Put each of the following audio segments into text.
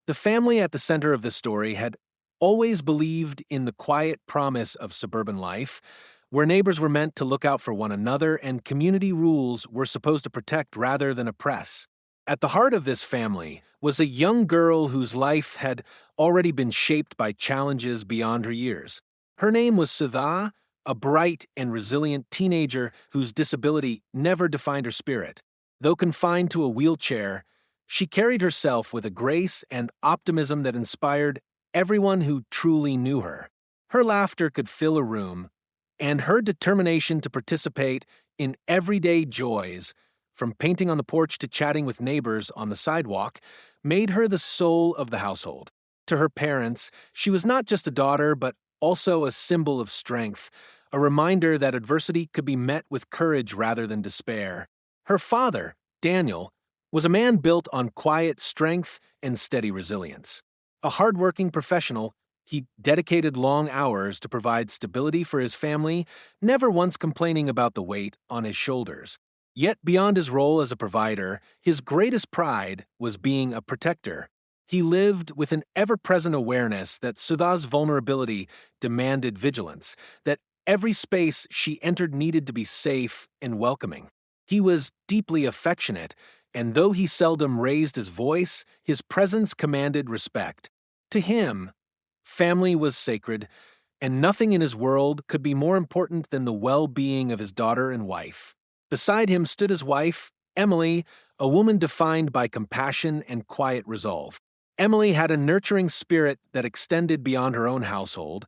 The family at the center of the story had always believed in the quiet promise of suburban life, where neighbors were meant to look out for one another and community rules were supposed to protect rather than oppress. At the heart of this family was a young girl whose life had already been shaped by challenges beyond her years. Her name was Sudha, a bright and resilient teenager whose disability never defined her spirit. Though confined to a wheelchair, she carried herself with a grace and optimism that inspired everyone who truly knew her. Her laughter could fill a room, and her determination to participate in everyday joys, from painting on the porch to chatting with neighbors on the sidewalk, made her the soul of the household. To her parents, she was not just a daughter, but also a symbol of strength, a reminder that adversity could be met with courage rather than despair. Her father, Daniel, was a man built on quiet strength and steady resilience. A hardworking professional, he dedicated long hours to provide stability for his family, never once complaining about the weight on his shoulders. Yet beyond his role as a provider, his greatest pride was being a protector. He lived with an ever-present awareness that Sudha's vulnerability demanded vigilance, that every space she entered needed to be safe and welcoming. He was deeply affectionate, and though he seldom raised his voice, his presence commanded respect. To him, family was sacred, and nothing in his world could be more important than the well-being of his daughter and wife. Beside him stood his wife, Emily, a woman defined by compassion and quiet resolve. Emily had a nurturing spirit that extended beyond her own household,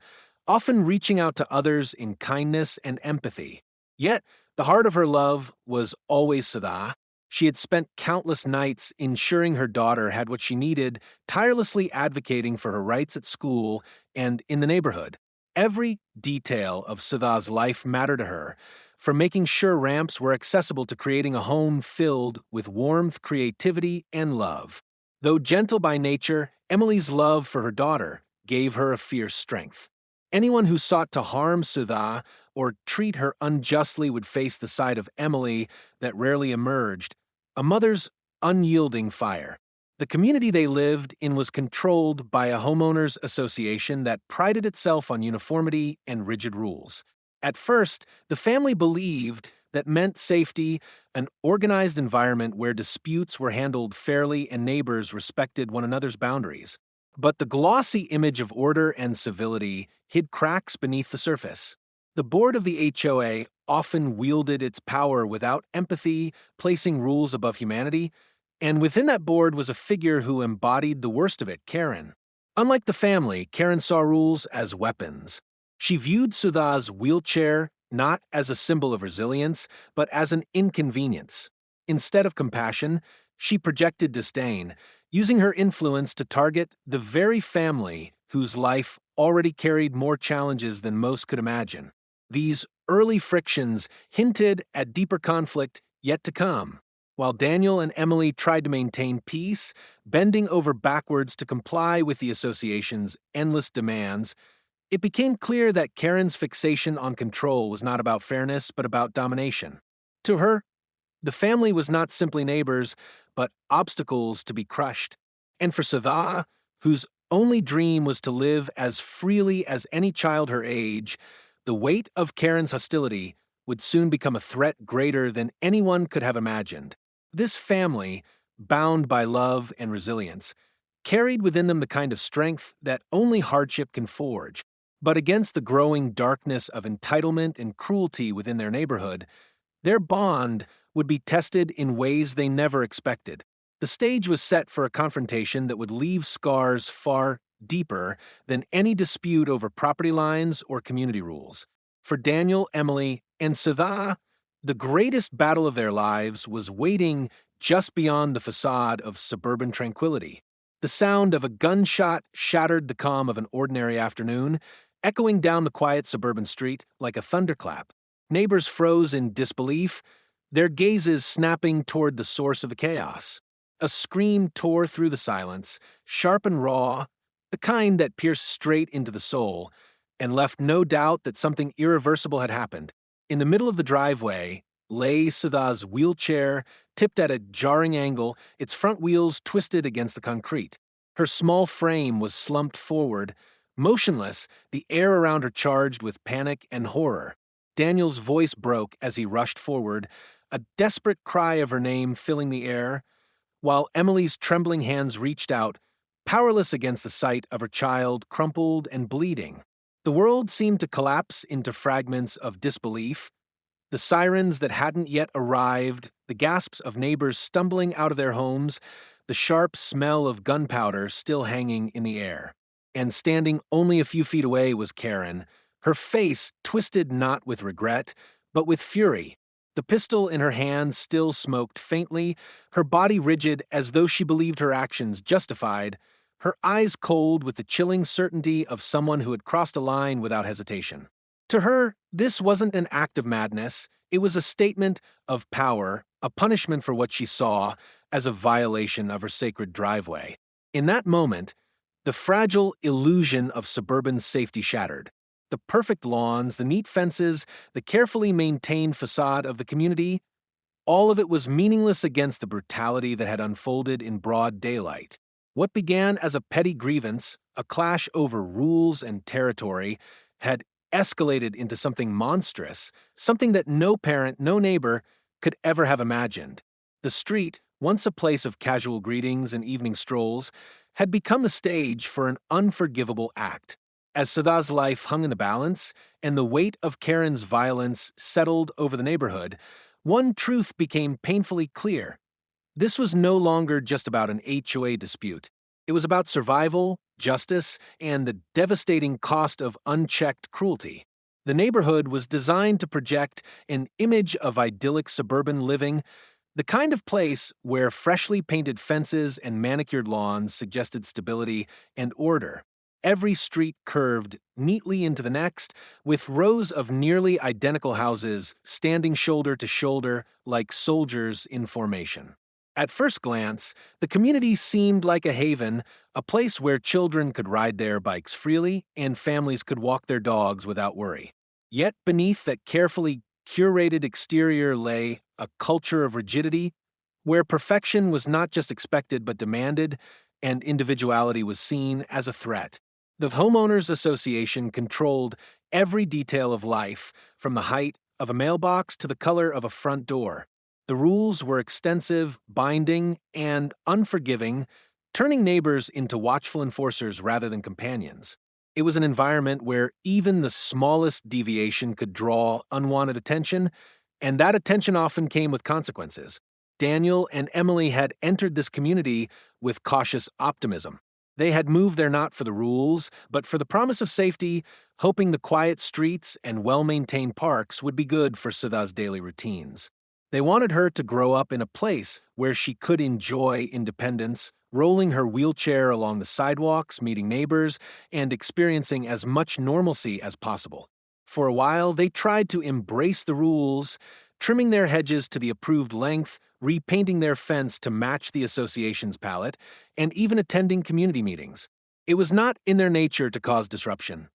often reaching out to others in kindness and empathy. Yet, the heart of her love was always Sudha. She had spent countless nights ensuring her daughter had what she needed, tirelessly advocating for her rights at school and in the neighborhood. Every detail of Sudha's life mattered to her, from making sure ramps were accessible to creating a home filled with warmth, creativity, and love. Though gentle by nature, Emily's love for her daughter gave her a fierce strength. Anyone who sought to harm Sudha or treat her unjustly would face the side of Emily that rarely emerged, a mother's unyielding fire. The community they lived in was controlled by a homeowners association that prided itself on uniformity and rigid rules. At first, the family believed that meant safety, an organized environment where disputes were handled fairly and neighbors respected one another's boundaries. But the glossy image of order and civility hid cracks beneath the surface. The board of the HOA often wielded its power without empathy, placing rules above humanity, and within that board was a figure who embodied the worst of it, Karen. Unlike the family, Karen saw rules as weapons. She viewed Sudha's wheelchair not as a symbol of resilience, but as an inconvenience. Instead of compassion, she projected disdain, using her influence to target the very family whose life already carried more challenges than most could imagine. These early frictions hinted at deeper conflict yet to come. While Daniel and Emily tried to maintain peace, bending over backwards to comply with the association's endless demands, it became clear that Karen's fixation on control was not about fairness, but about domination. To her, the family was not simply neighbors, but obstacles to be crushed. And for Sudha, whose only dream was to live as freely as any child her age, the weight of Karen's hostility would soon become a threat greater than anyone could have imagined. This family, bound by love and resilience, carried within them the kind of strength that only hardship can forge. But against the growing darkness of entitlement and cruelty within their neighborhood, their bond would be tested in ways they never expected. The stage was set for a confrontation that would leave scars far deeper than any dispute over property lines or community rules. For Daniel, Emily, and Sudha, the greatest battle of their lives was waiting just beyond the facade of suburban tranquility. The sound of a gunshot shattered the calm of an ordinary afternoon, echoing down the quiet suburban street like a thunderclap. Neighbors froze in disbelief, their gazes snapping toward the source of the chaos. A scream tore through the silence, sharp and raw, the kind that pierced straight into the soul, and left no doubt that something irreversible had happened. In the middle of the driveway lay Sudha's wheelchair, tipped at a jarring angle, its front wheels twisted against the concrete. Her small frame was slumped forward, motionless, the air around her charged with panic and horror. Daniel's voice broke as he rushed forward, a desperate cry of her name filling the air, while Emily's trembling hands reached out, powerless against the sight of her child crumpled and bleeding. The world seemed to collapse into fragments of disbelief. The sirens that hadn't yet arrived, the gasps of neighbors stumbling out of their homes, the sharp smell of gunpowder still hanging in the air. And standing only a few feet away was Karen, her face twisted not with regret, but with fury. The pistol in her hand still smoked faintly, her body rigid as though she believed her actions justified, her eyes cold with the chilling certainty of someone who had crossed a line without hesitation. To her, this wasn't an act of madness, it was a statement of power, a punishment for what she saw as a violation of her sacred driveway. In that moment, the fragile illusion of suburban safety shattered. The perfect lawns, the neat fences, the carefully maintained facade of the community, all of it was meaningless against the brutality that had unfolded in broad daylight. What began as a petty grievance, a clash over rules and territory, had escalated into something monstrous, something that no parent, no neighbor could ever have imagined. The street, once a place of casual greetings and evening strolls, had become a stage for an unforgivable act. As Sada's life hung in the balance and the weight of Karen's violence settled over the neighborhood, one truth became painfully clear. This was no longer just about an HOA dispute. It was about survival, justice, and the devastating cost of unchecked cruelty. The neighborhood was designed to project an image of idyllic suburban living, the kind of place where freshly painted fences and manicured lawns suggested stability and order. Every street curved neatly into the next, with rows of nearly identical houses standing shoulder to shoulder like soldiers in formation. At first glance, the community seemed like a haven, a place where children could ride their bikes freely and families could walk their dogs without worry. Yet beneath that carefully curated exterior lay a culture of rigidity, where perfection was not just expected but demanded, and individuality was seen as a threat. The Homeowners Association controlled every detail of life, from the height of a mailbox to the color of a front door. The rules were extensive, binding, and unforgiving, turning neighbors into watchful enforcers rather than companions. It was an environment where even the smallest deviation could draw unwanted attention, and that attention often came with consequences. Daniel and Emily had entered this community with cautious optimism. They had moved there not for the rules, but for the promise of safety, hoping the quiet streets and well-maintained parks would be good for Sada's daily routines. They wanted her to grow up in a place where she could enjoy independence, rolling her wheelchair along the sidewalks, meeting neighbors, and experiencing as much normalcy as possible. For a while, they tried to embrace the rules, trimming their hedges to the approved length, repainting their fence to match the association's palette, and even attending community meetings. It was not in their nature to cause disruption.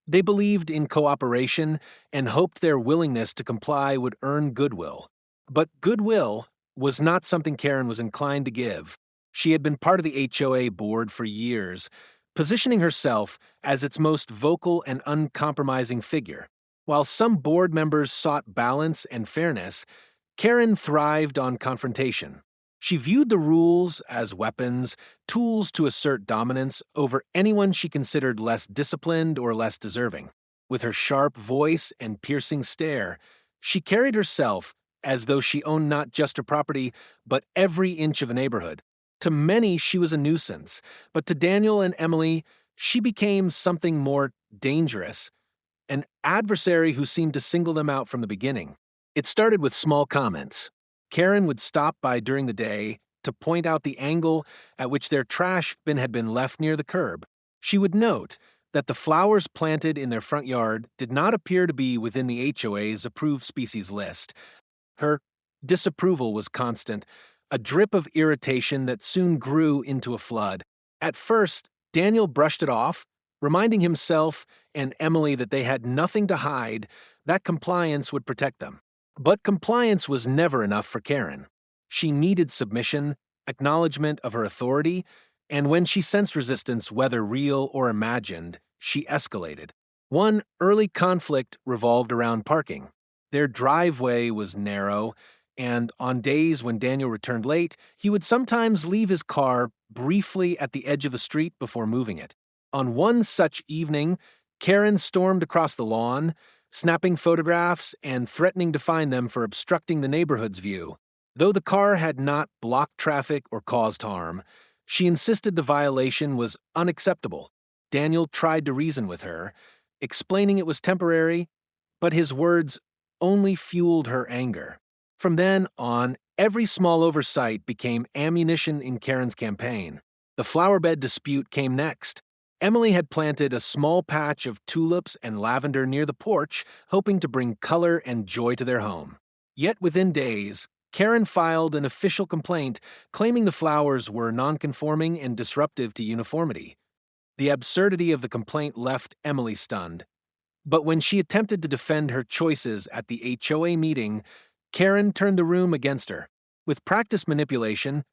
They believed in cooperation and hoped their willingness to comply would earn goodwill. But goodwill was not something Karen was inclined to give. She had been part of the HOA board for years, positioning herself as its most vocal and uncompromising figure. While some board members sought balance and fairness, Karen thrived on confrontation. She viewed the rules as weapons, tools to assert dominance over anyone she considered less disciplined or less deserving. With her sharp voice and piercing stare, she carried herself as though she owned not just her property, but every inch of the neighborhood. To many, she was a nuisance, but to Daniel and Emily, she became something more dangerous, an adversary who seemed to single them out from the beginning. It started with small comments. Karen would stop by during the day to point out the angle at which their trash bin had been left near the curb. She would note that the flowers planted in their front yard did not appear to be within the HOA's approved species list. Her disapproval was constant, a drip of irritation that soon grew into a flood. At first, Daniel brushed it off, reminding himself and Emily that they had nothing to hide, that compliance would protect them. But compliance was never enough for Karen. She needed submission, acknowledgement of her authority, And when she sensed resistance, whether real or imagined, she escalated. One early conflict revolved around parking. Their driveway was narrow, and on days when Daniel returned late, he would sometimes leave his car briefly at the edge of the street before moving it. On one such evening, Karen stormed across the lawn, snapping photographs and threatening to fine them for obstructing the neighborhood's view. Though the car had not blocked traffic or caused harm, she insisted the violation was unacceptable. Daniel tried to reason with her, explaining it was temporary, but his words only fueled her anger. From then on, every small oversight became ammunition in Karen's campaign. The flowerbed dispute came next. Emily had planted a small patch of tulips and lavender near the porch, hoping to bring color and joy to their home. Yet within days, Karen filed an official complaint claiming the flowers were nonconforming and disruptive to uniformity. The absurdity of the complaint left Emily stunned. But when she attempted to defend her choices at the HOA meeting, Karen turned the room against her. With practiced manipulation,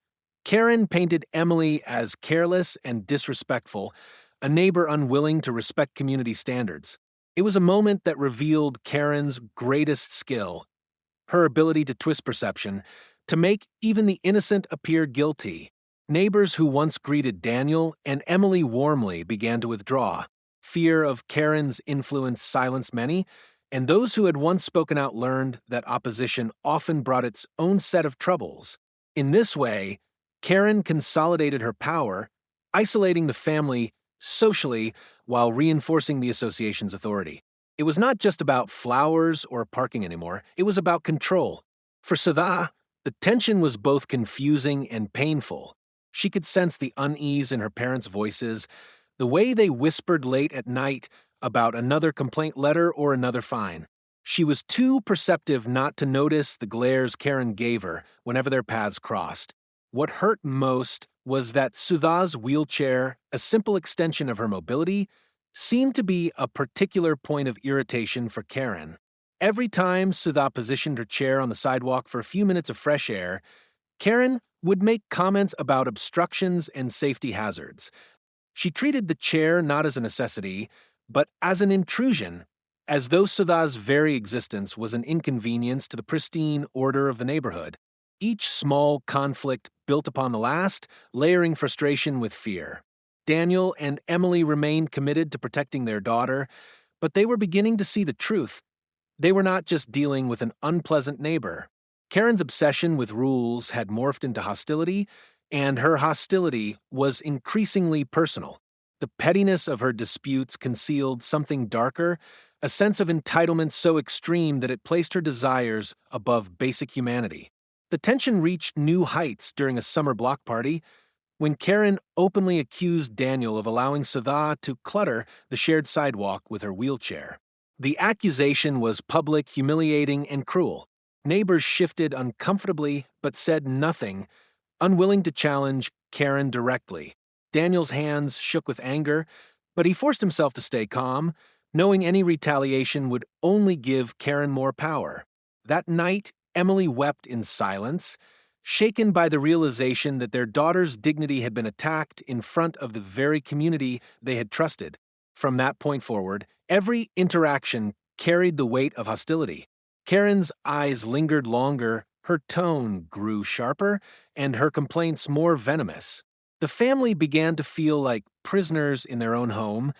Karen painted Emily as careless and disrespectful, a neighbor unwilling to respect community standards. It was a moment that revealed Karen's greatest skill, her ability to twist perception, to make even the innocent appear guilty. Neighbors who once greeted Daniel and Emily warmly began to withdraw. Fear of Karen's influence silenced many, and those who had once spoken out learned that opposition often brought its own set of troubles. In this way, Karen consolidated her power, isolating the family socially while reinforcing the association's authority. It was not just about flowers or parking anymore, it was about control. For Sudha, the tension was both confusing and painful. She could sense the unease in her parents' voices, the way they whispered late at night about another complaint letter or another fine. She was too perceptive not to notice the glares Karen gave her whenever their paths crossed. What hurt most was that Sudha's wheelchair, a simple extension of her mobility, seemed to be a particular point of irritation for Karen. Every time Sudha positioned her chair on the sidewalk for a few minutes of fresh air, Karen would make comments about obstructions and safety hazards. She treated the chair not as a necessity, but as an intrusion, as though Sudha's very existence was an inconvenience to the pristine order of the neighborhood. Each small conflict built upon the last, layering frustration with fear. Daniel and Emily remained committed to protecting their daughter, but they were beginning to see the truth. They were not just dealing with an unpleasant neighbor. Karen's obsession with rules had morphed into hostility, and her hostility was increasingly personal. The pettiness of her disputes concealed something darker, a sense of entitlement so extreme that it placed her desires above basic humanity. The tension reached new heights during a summer block party, when Karen openly accused Daniel of allowing Sudha to clutter the shared sidewalk with her wheelchair. The accusation was public, humiliating, and cruel. Neighbors shifted uncomfortably but said nothing, unwilling to challenge Karen directly. Daniel's hands shook with anger, but he forced himself to stay calm, knowing any retaliation would only give Karen more power. That night, Emily wept in silence, shaken by the realization that their daughter's dignity had been attacked in front of the very community they had trusted. From that point forward, every interaction carried the weight of hostility. Karen's eyes lingered longer, her tone grew sharper, and her complaints more venomous. The family began to feel like prisoners in their own home,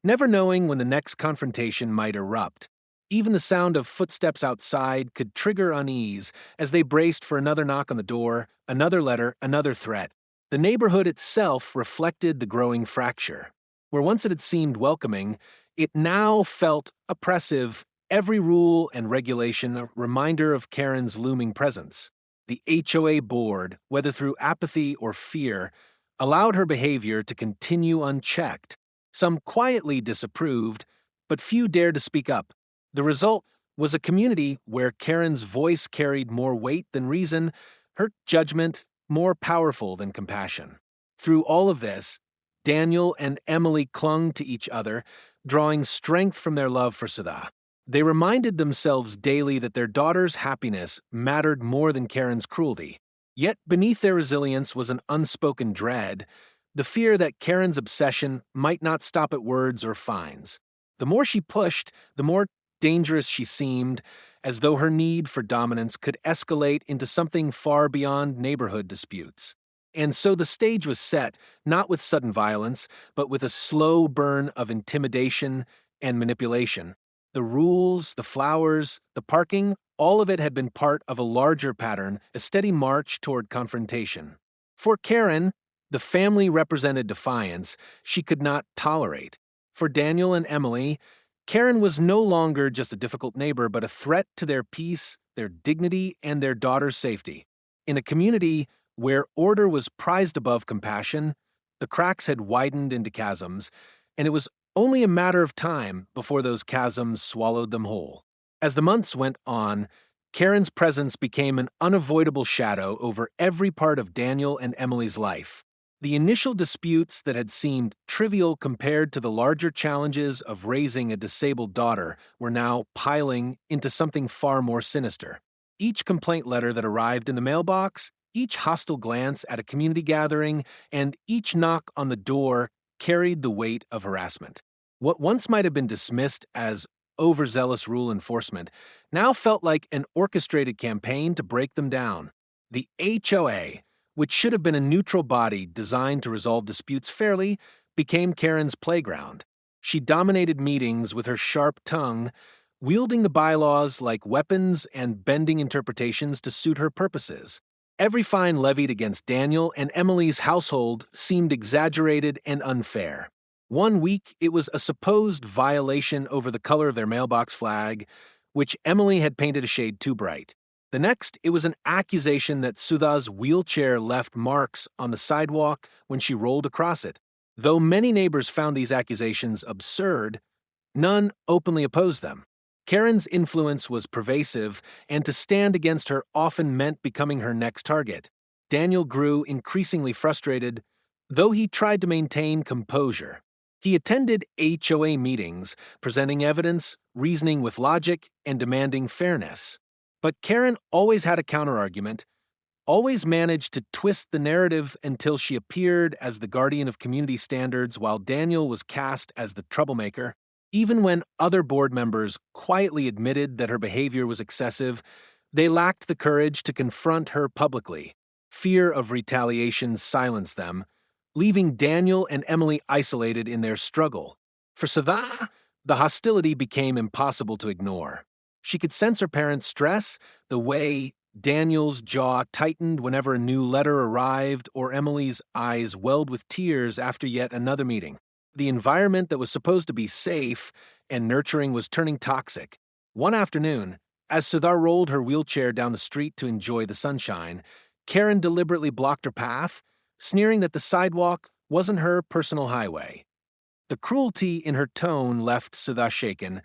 never knowing when the next confrontation might erupt. Even the sound of footsteps outside could trigger unease as they braced for another knock on the door, another letter, another threat. The neighborhood itself reflected the growing fracture. Where once it had seemed welcoming, it now felt oppressive, every rule and regulation a reminder of Karen's looming presence. The HOA board, whether through apathy or fear, allowed her behavior to continue unchecked. Some quietly disapproved, but few dared to speak up. The result was a community where Karen's voice carried more weight than reason, her judgment more powerful than compassion. Through all of this, Daniel and Emily clung to each other, drawing strength from their love for Sudha. They reminded themselves daily that their daughter's happiness mattered more than Karen's cruelty. Yet beneath their resilience was an unspoken dread, the fear that Karen's obsession might not stop at words or fines. The more she pushed, the more dangerous she seemed, as though her need for dominance could escalate into something far beyond neighborhood disputes. And so the stage was set, not with sudden violence, but with a slow burn of intimidation and manipulation. The rules, the flowers, the parking, all of it had been part of a larger pattern, a steady march toward confrontation. For Karen, the family represented defiance she could not tolerate. For Daniel and Emily, Karen was no longer just a difficult neighbor, but a threat to their peace, their dignity, and their daughter's safety. In a community where order was prized above compassion, the cracks had widened into chasms, and it was only a matter of time before those chasms swallowed them whole. As the months went on, Karen's presence became an unavoidable shadow over every part of Daniel and Emily's life. The initial disputes that had seemed trivial compared to the larger challenges of raising a disabled daughter were now piling into something far more sinister. Each complaint letter that arrived in the mailbox, each hostile glance at a community gathering, and each knock on the door carried the weight of harassment. What once might have been dismissed as overzealous rule enforcement now felt like an orchestrated campaign to break them down. The HOA, which should have been a neutral body designed to resolve disputes fairly, became Karen's playground. She dominated meetings with her sharp tongue, wielding the bylaws like weapons and bending interpretations to suit her purposes. Every fine levied against Daniel and Emily's household seemed exaggerated and unfair. One week, it was a supposed violation over the color of their mailbox flag, which Emily had painted a shade too bright. The next, it was an accusation that Sudha's wheelchair left marks on the sidewalk when she rolled across it. Though many neighbors found these accusations absurd, none openly opposed them. Karen's influence was pervasive, and to stand against her often meant becoming her next target. Daniel grew increasingly frustrated, though he tried to maintain composure. He attended HOA meetings, presenting evidence, reasoning with logic, and demanding fairness. But Karen always had a counterargument, always managed to twist the narrative until she appeared as the guardian of community standards while Daniel was cast as the troublemaker. Even when other board members quietly admitted that her behavior was excessive, they lacked the courage to confront her publicly. Fear of retaliation silenced them, leaving Daniel and Emily isolated in their struggle. For Sudha, the hostility became impossible to ignore. She could sense her parents' stress, the way Daniel's jaw tightened whenever a new letter arrived or Emily's eyes welled with tears after yet another meeting. The environment that was supposed to be safe and nurturing was turning toxic. One afternoon, as Sudha rolled her wheelchair down the street to enjoy the sunshine, Karen deliberately blocked her path, sneering that the sidewalk wasn't her personal highway. The cruelty in her tone left Sudha shaken,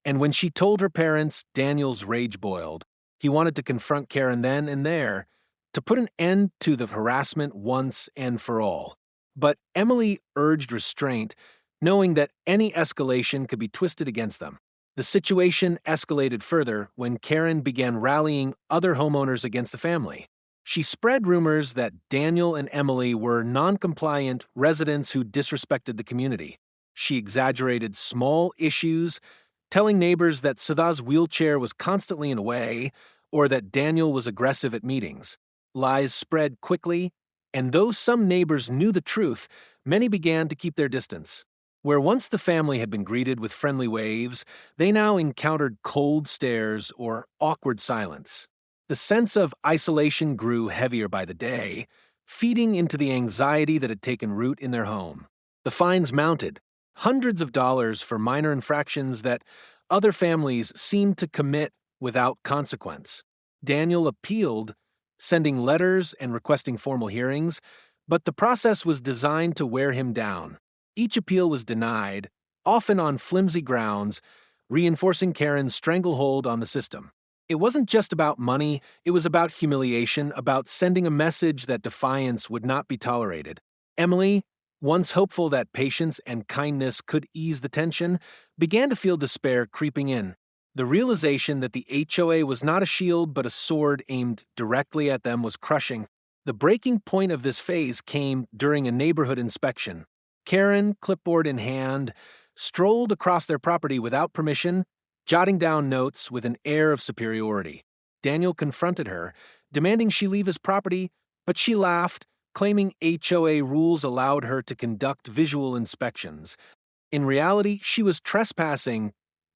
and when she told her parents, Daniel's rage boiled. He wanted to confront Karen then and there, to put an end to the harassment once and for all. But Emily urged restraint, knowing that any escalation could be twisted against them. The situation escalated further when Karen began rallying other homeowners against the family. She spread rumors that Daniel and Emily were non-compliant residents who disrespected the community. She exaggerated small issues, telling neighbors that Sudha's wheelchair was constantly in the way or that Daniel was aggressive at meetings. Lies spread quickly, and though some neighbors knew the truth, many began to keep their distance. Where once the family had been greeted with friendly waves, they now encountered cold stares or awkward silence. The sense of isolation grew heavier by the day, feeding into the anxiety that had taken root in their home. The fines mounted, hundreds of dollars for minor infractions that other families seemed to commit without consequence. Daniel appealed, sending letters and requesting formal hearings, but the process was designed to wear him down. Each appeal was denied, often on flimsy grounds, reinforcing Karen's stranglehold on the system. It wasn't just about money, it was about humiliation, about sending a message that defiance would not be tolerated. Emily, once hopeful that patience and kindness could ease the tension, began to feel despair creeping in. The realization that the HOA was not a shield but a sword aimed directly at them was crushing. The breaking point of this phase came during a neighborhood inspection. Karen, clipboard in hand, strolled across their property without permission, jotting down notes with an air of superiority. Daniel confronted her, demanding she leave his property, but she laughed, claiming HOA rules allowed her to conduct visual inspections. In reality, she was trespassing,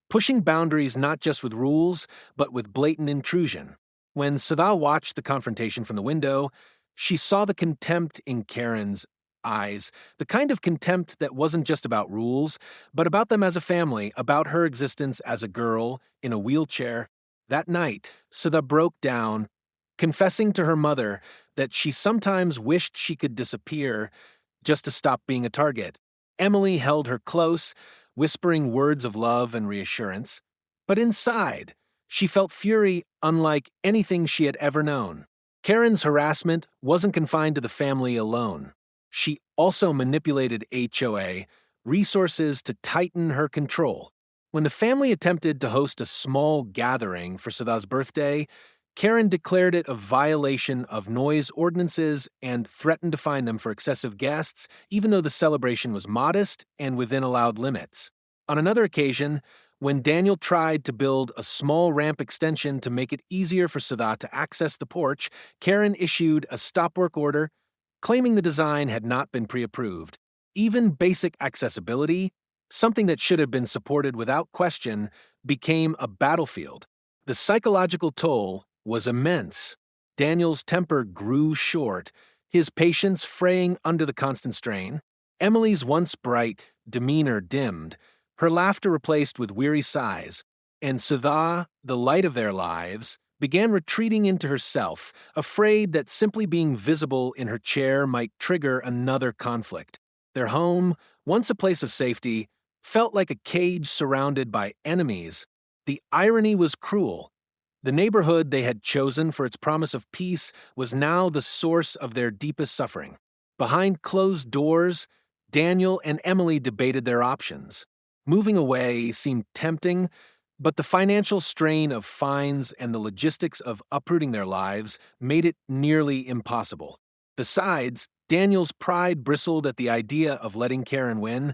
pushing boundaries not just with rules, but with blatant intrusion. When Sada watched the confrontation from the window, she saw the contempt in Karen's eyes, the kind of contempt that wasn't just about rules, but about them as a family, about her existence as a girl in a wheelchair. That night, Sada broke down, confessing to her mother that she sometimes wished she could disappear just to stop being a target. Emily held her close, whispering words of love and reassurance. But inside, she felt fury unlike anything she had ever known. Karen's harassment wasn't confined to the family alone. She also manipulated HOA resources to tighten her control. When the family attempted to host a small gathering for Sada's birthday, Karen declared it a violation of noise ordinances and threatened to fine them for excessive guests, even though the celebration was modest and within allowed limits. On another occasion, when Daniel tried to build a small ramp extension to make it easier for Sada to access the porch, Karen issued a stop work order, claiming the design had not been pre-approved. Even basic accessibility, something that should have been supported without question, became a battlefield. The psychological toll was immense. Daniel's temper grew short, his patience fraying under the constant strain. Emily's once bright demeanor dimmed, her laughter replaced with weary sighs, and Sada, the light of their lives, began retreating into herself, afraid that simply being visible in her chair might trigger another conflict. Their home, once a place of safety, felt like a cage surrounded by enemies. The irony was cruel. The neighborhood they had chosen for its promise of peace was now the source of their deepest suffering. Behind closed doors, Daniel and Emily debated their options. Moving away seemed tempting, but the financial strain of fines and the logistics of uprooting their lives made it nearly impossible. Besides, Daniel's pride bristled at the idea of letting Karen win.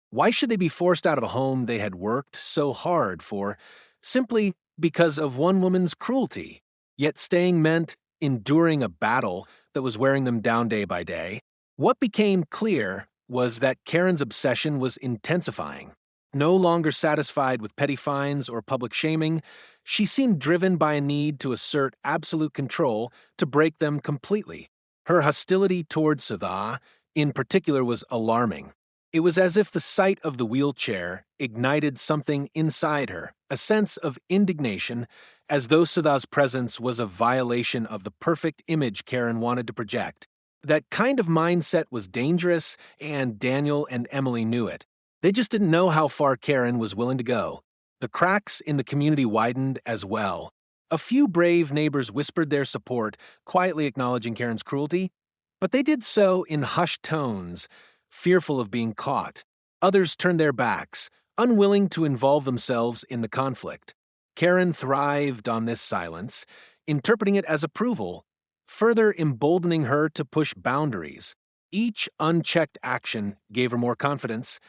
Why should they be forced out of a home they had worked so hard for, simply because of one woman's cruelty? Yet staying meant enduring a battle that was wearing them down day by day. What became clear was that Karen's obsession was intensifying. No longer satisfied with petty fines or public shaming, she seemed driven by a need to assert absolute control to break them completely. Her hostility towards Sada, in particular, was alarming. It was as if the sight of the wheelchair ignited something inside her, a sense of indignation, as though Sada's presence was a violation of the perfect image Karen wanted to project. That kind of mindset was dangerous, and Daniel and Emily knew it. They just didn't know how far Karen was willing to go. The cracks in the community widened as well. A few brave neighbors whispered their support, quietly acknowledging Karen's cruelty, but they did so in hushed tones, fearful of being caught. Others turned their backs, unwilling to involve themselves in the conflict. Karen thrived on this silence, interpreting it as approval, further emboldening her to push boundaries. Each unchecked action gave her more confidence,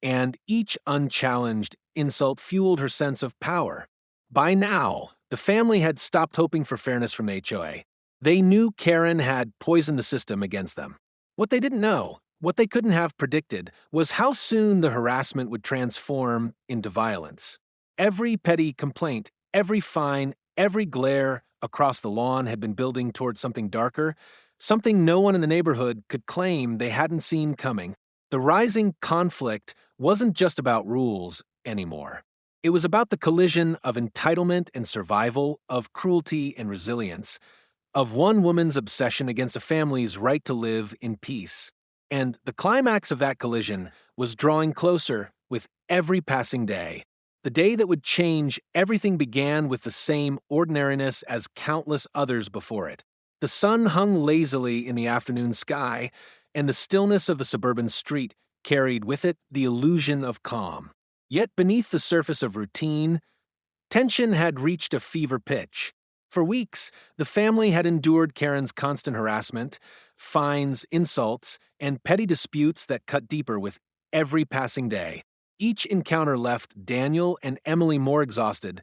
and each unchallenged insult fueled her sense of power. By now, the family had stopped hoping for fairness from HOA. They knew Karen had poisoned the system against them. What they didn't know, what they couldn't have predicted, was how soon the harassment would transform into violence. Every petty complaint, every fine, every glare across the lawn had been building towards something darker, something no one in the neighborhood could claim they hadn't seen coming. The rising conflict wasn't just about rules anymore. It was about the collision of entitlement and survival, of cruelty and resilience, of one woman's obsession against a family's right to live in peace. And the climax of that collision was drawing closer with every passing day. The day that would change everything began with the same ordinariness as countless others before it. The sun hung lazily in the afternoon sky, and the stillness of the suburban street carried with it the illusion of calm. Yet beneath the surface of routine, tension had reached a fever pitch. For weeks, the family had endured Karen's constant harassment, fines, insults, and petty disputes that cut deeper with every passing day. Each encounter left Daniel and Emily more exhausted,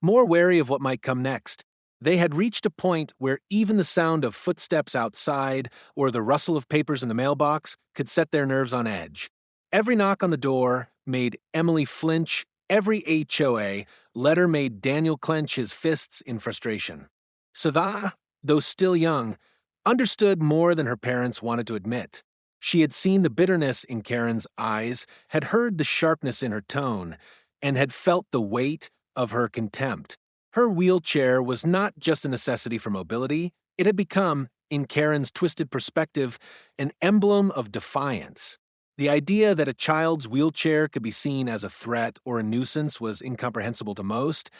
more wary of what might come next. They had reached a point where even the sound of footsteps outside or the rustle of papers in the mailbox could set their nerves on edge. Every knock on the door made Emily flinch. Every HOA letter made Daniel clench his fists in frustration. Sada, though still young, understood more than her parents wanted to admit. She had seen the bitterness in Karen's eyes, had heard the sharpness in her tone, and had felt the weight of her contempt. Her wheelchair was not just a necessity for mobility, it had become, in Karen's twisted perspective, an emblem of defiance. The idea that a child's wheelchair could be seen as a threat or a nuisance was incomprehensible to most,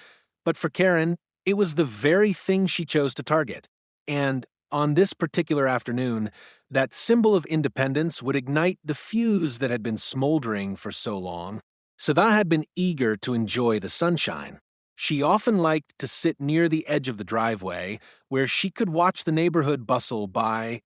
but for Karen, it was the very thing she chose to target. And on this particular afternoon, that symbol of independence would ignite the fuse that had been smoldering for so long. Sada had been eager to enjoy the sunshine. She often liked to sit near the edge of the driveway, where she could watch the neighborhood bustle by,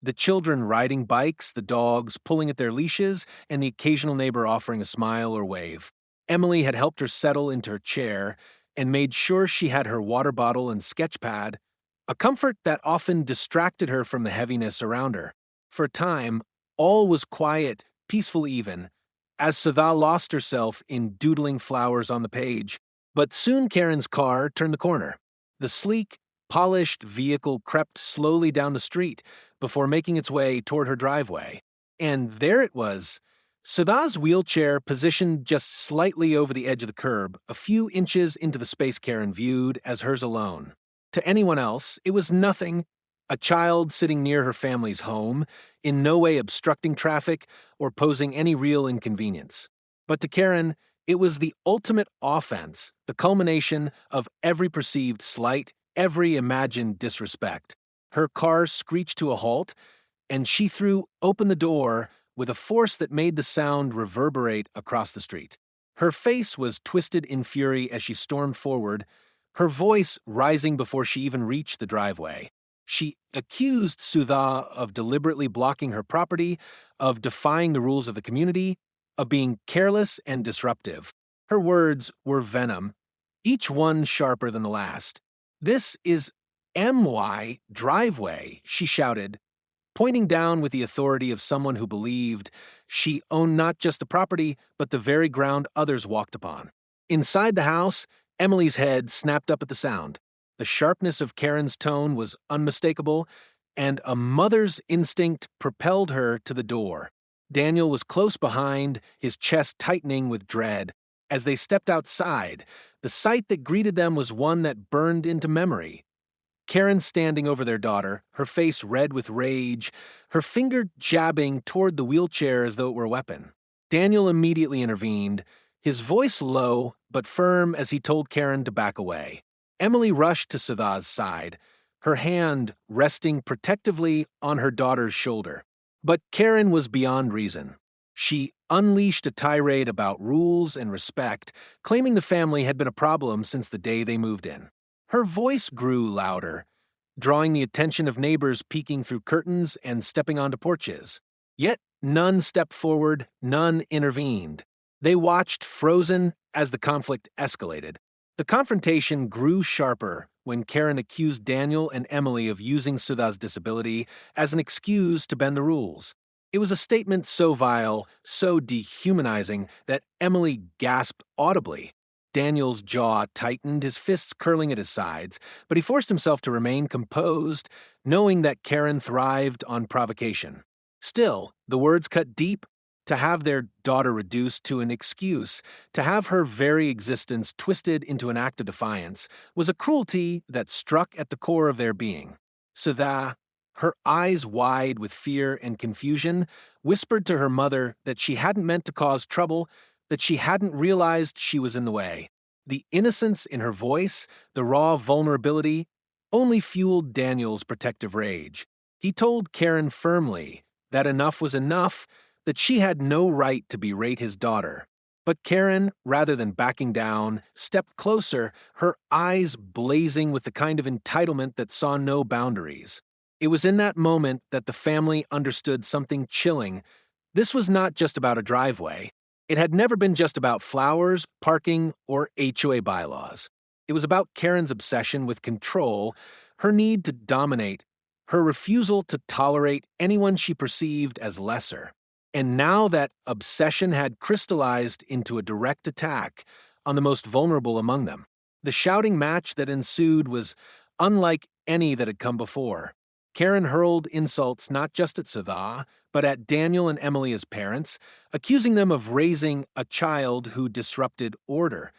the children riding bikes, the dogs pulling at their leashes, and the occasional neighbor offering a smile or wave. Emily had helped her settle into her chair and made sure she had her water bottle and sketch pad, a comfort that often distracted her from the heaviness around her. For a time, all was quiet, peaceful even, as Sada lost herself in doodling flowers on the page. But soon Karen's car turned the corner. The sleek, polished vehicle crept slowly down the street before making its way toward her driveway. And there it was, Sada's wheelchair positioned just slightly over the edge of the curb, a few inches into the space Karen viewed as hers alone. To anyone else, it was nothing, a child sitting near her family's home, in no way obstructing traffic or posing any real inconvenience. But to Karen, it was the ultimate offense, the culmination of every perceived slight, every imagined disrespect. Her car screeched to a halt, and she threw open the door with a force that made the sound reverberate across the street. Her face was twisted in fury as she stormed forward, her voice rising before she even reached the driveway. She accused Sudha of deliberately blocking her property, of defying the rules of the community, of being careless and disruptive. Her words were venom, each one sharper than the last. "This is my driveway," she shouted, pointing down with the authority of someone who believed she owned not just the property, but the very ground others walked upon. Inside the house, Emily's head snapped up at the sound. The sharpness of Karen's tone was unmistakable, and a mother's instinct propelled her to the door. Daniel was close behind, his chest tightening with dread. As they stepped outside, the sight that greeted them was one that burned into memory. Karen standing over their daughter, her face red with rage, her finger jabbing toward the wheelchair as though it were a weapon. Daniel immediately intervened, his voice low but firm as he told Karen to back away. Emily rushed to Sada's side, her hand resting protectively on her daughter's shoulder. But Karen was beyond reason. She unleashed a tirade about rules and respect, claiming the family had been a problem since the day they moved in. Her voice grew louder, drawing the attention of neighbors peeking through curtains and stepping onto porches. Yet none stepped forward, none intervened. They watched, frozen, as the conflict escalated. The confrontation grew sharper when Karen accused Daniel and Emily of using Sudha's disability as an excuse to bend the rules. It was a statement so vile, so dehumanizing, that Emily gasped audibly. Daniel's jaw tightened, his fists curling at his sides, but he forced himself to remain composed, knowing that Karen thrived on provocation. Still, the words cut deep. To have their daughter reduced to an excuse, to have her very existence twisted into an act of defiance, was a cruelty that struck at the core of their being. Sudha, her eyes wide with fear and confusion, whispered to her mother that she hadn't meant to cause trouble, that she hadn't realized she was in the way. The innocence in her voice, the raw vulnerability, only fueled Daniel's protective rage. He told Karen firmly that enough was enough, that she had no right to berate his daughter. But Karen, rather than backing down, stepped closer, her eyes blazing with the kind of entitlement that saw no boundaries. It was in that moment that the family understood something chilling. This was not just about a driveway. It had never been just about flowers, parking, or HOA bylaws. It was about Karen's obsession with control, her need to dominate, her refusal to tolerate anyone she perceived as lesser. And now that obsession had crystallized into a direct attack on the most vulnerable among them. The shouting match that ensued was unlike any that had come before. Karen hurled insults not just at Sudha, but at Daniel and Emily as parents, accusing them of raising a child who disrupted order.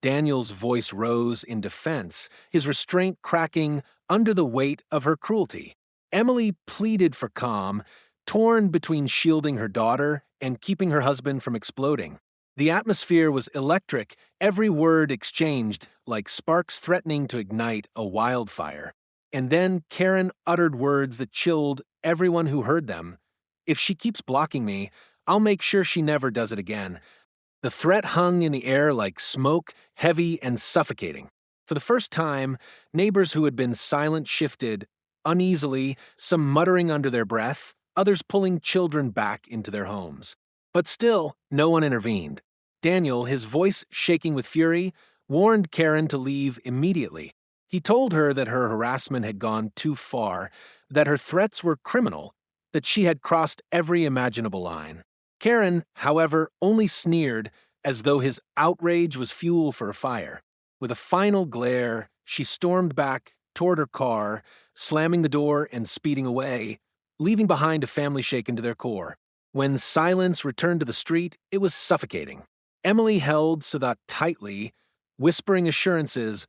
Daniel's voice rose in defense, his restraint cracking under the weight of her cruelty. Emily pleaded for calm, torn between shielding her daughter and keeping her husband from exploding. The atmosphere was electric, every word exchanged like sparks threatening to ignite a wildfire. And then Karen uttered words that chilled everyone who heard them. "If she keeps blocking me, I'll make sure she never does it again." The threat hung in the air like smoke, heavy and suffocating. For the first time, neighbors who had been silent shifted, uneasily, some muttering under their breath, others pulling children back into their homes. But still, no one intervened. Daniel, his voice shaking with fury, warned Karen to leave immediately. He told her that her harassment had gone too far, that her threats were criminal, that she had crossed every imaginable line. Karen, however, only sneered as though his outrage was fuel for a fire. With a final glare, she stormed back toward her car, slamming the door and speeding away, leaving behind a family shaken to their core. When silence returned to the street, it was suffocating. Emily held Sadat tightly, whispering assurances,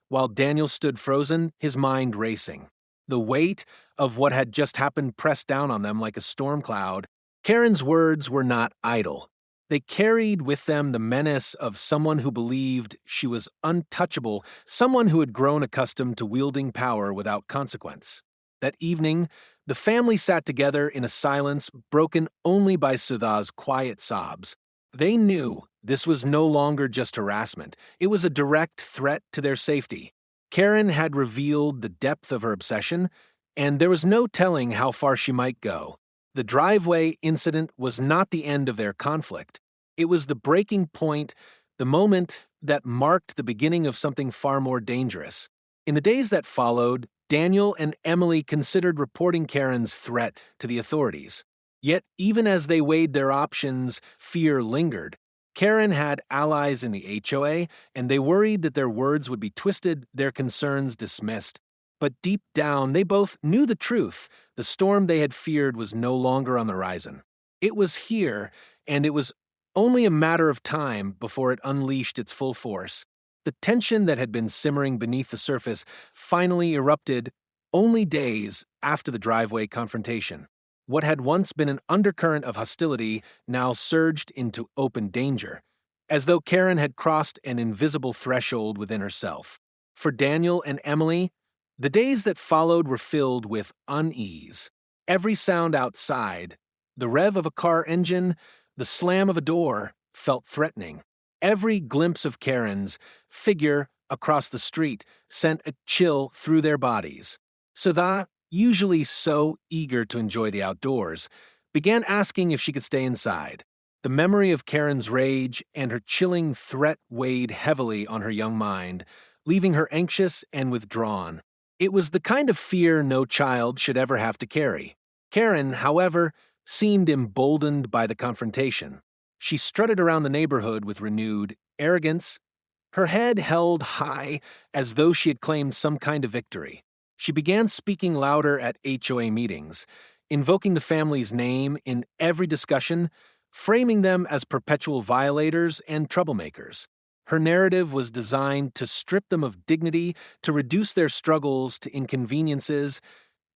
while Daniel stood frozen, his mind racing. The weight of what had just happened pressed down on them like a storm cloud. Karen's words were not idle. They carried with them the menace of someone who believed she was untouchable, someone who had grown accustomed to wielding power without consequence. That evening, the family sat together in a silence broken only by Sudha's quiet sobs. They knew this was no longer just harassment. It was a direct threat to their safety. Karen had revealed the depth of her obsession, and there was no telling how far she might go. The driveway incident was not the end of their conflict. It was the breaking point, the moment that marked the beginning of something far more dangerous. In the days that followed, Daniel and Emily considered reporting Karen's threat to the authorities. Yet, even as they weighed their options, fear lingered. Karen had allies in the HOA, and they worried that their words would be twisted, their concerns dismissed. But deep down, they both knew the truth. The storm they had feared was no longer on the horizon. It was here, and it was only a matter of time before it unleashed its full force. The tension that had been simmering beneath the surface finally erupted only days after the driveway confrontation. What had once been an undercurrent of hostility now surged into open danger, as though Karen had crossed an invisible threshold within herself. For Daniel and Emily, the days that followed were filled with unease. Every sound outside, the rev of a car engine, the slam of a door, felt threatening. Every glimpse of Karen's figure across the street sent a chill through their bodies. Sudha, usually so eager to enjoy the outdoors, began asking if she could stay inside. The memory of Karen's rage and her chilling threat weighed heavily on her young mind, leaving her anxious and withdrawn. It was the kind of fear no child should ever have to carry. Karen, however, seemed emboldened by the confrontation. She strutted around the neighborhood with renewed arrogance, her head held high as though she had claimed some kind of victory. She began speaking louder at HOA meetings, invoking the family's name in every discussion, framing them as perpetual violators and troublemakers. Her narrative was designed to strip them of dignity, to reduce their struggles to inconveniences,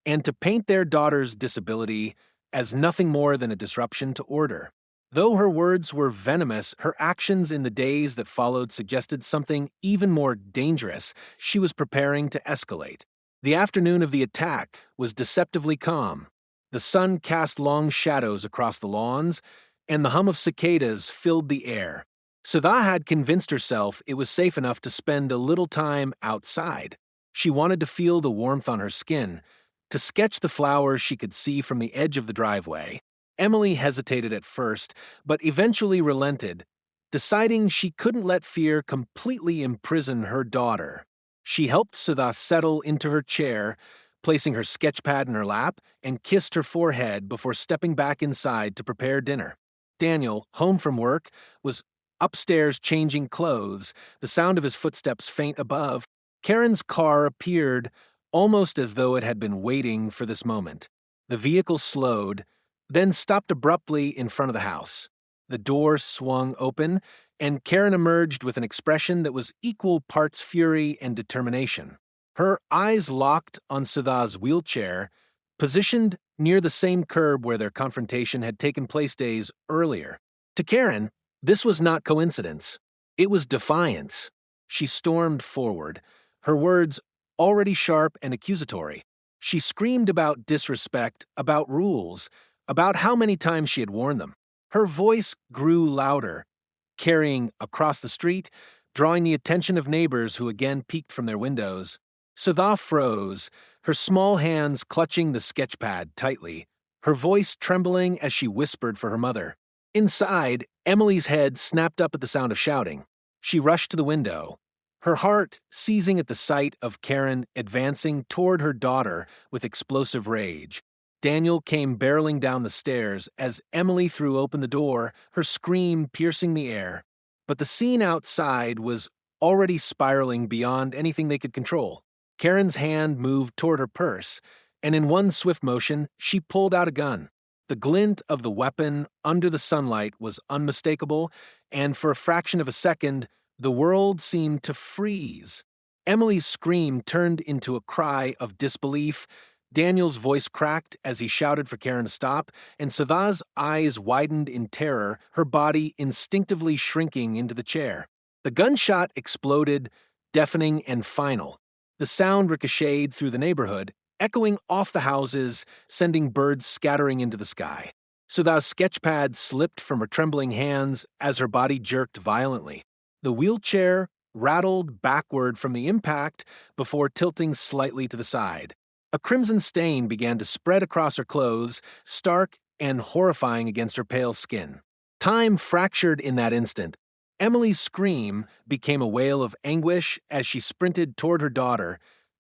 and to paint their daughter's disability as nothing more than a disruption to order. Though her words were venomous, her actions in the days that followed suggested something even more dangerous. She was preparing to escalate. The afternoon of the attack was deceptively calm. The sun cast long shadows across the lawns, and the hum of cicadas filled the air. Sudha had convinced herself it was safe enough to spend a little time outside. She wanted to feel the warmth on her skin, to sketch the flowers she could see from the edge of the driveway. Emily hesitated at first, but eventually relented, deciding she couldn't let fear completely imprison her daughter. She helped Sudha settle into her chair, placing her sketchpad in her lap, and kissed her forehead before stepping back inside to prepare dinner. Daniel, home from work, was upstairs changing clothes, the sound of his footsteps faint above. Karen's car appeared, almost as though it had been waiting for this moment. The vehicle slowed, then stopped abruptly in front of the house. The door swung open, and Karen emerged with an expression that was equal parts fury and determination. Her eyes locked on Sudha's wheelchair, positioned near the same curb where their confrontation had taken place days earlier. To Karen, this was not coincidence. It was defiance. She stormed forward, her words already sharp and accusatory. She screamed about disrespect, about rules, about how many times she had warned them. Her voice grew louder, carrying across the street, drawing the attention of neighbors who again peeked from their windows. Sudha froze, her small hands clutching the sketchpad tightly, her voice trembling as she whispered for her mother. Inside, Emily's head snapped up at the sound of shouting. She rushed to the window, her heart seizing at the sight of Karen advancing toward her daughter with explosive rage. Daniel came barreling down the stairs as Emily threw open the door, her scream piercing the air. But the scene outside was already spiraling beyond anything they could control. Karen's hand moved toward her purse, and in one swift motion, she pulled out a gun. The glint of the weapon under the sunlight was unmistakable, and for a fraction of a second, the world seemed to freeze. Emily's scream turned into a cry of disbelief. Daniel's voice cracked as he shouted for Karen to stop, and Sudha's eyes widened in terror, her body instinctively shrinking into the chair. The gunshot exploded, deafening and final. The sound ricocheted through the neighborhood, echoing off the houses, sending birds scattering into the sky. Sudha's sketchpad slipped from her trembling hands as her body jerked violently. The wheelchair rattled backward from the impact before tilting slightly to the side. A crimson stain began to spread across her clothes, stark and horrifying against her pale skin. Time fractured in that instant. Emily's scream became a wail of anguish as she sprinted toward her daughter,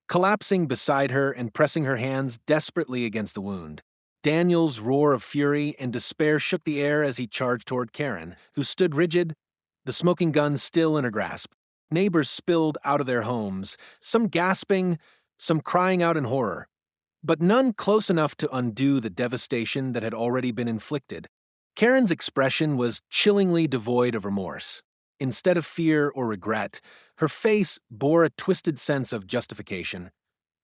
collapsing beside her and pressing her hands desperately against the wound. Daniel's roar of fury and despair shook the air as he charged toward Karen, who stood rigid, the smoking gun still in her grasp. Neighbors spilled out of their homes, some gasping, some crying out in horror, but none close enough to undo the devastation that had already been inflicted. Karen's expression was chillingly devoid of remorse. Instead of fear or regret, her face bore a twisted sense of justification,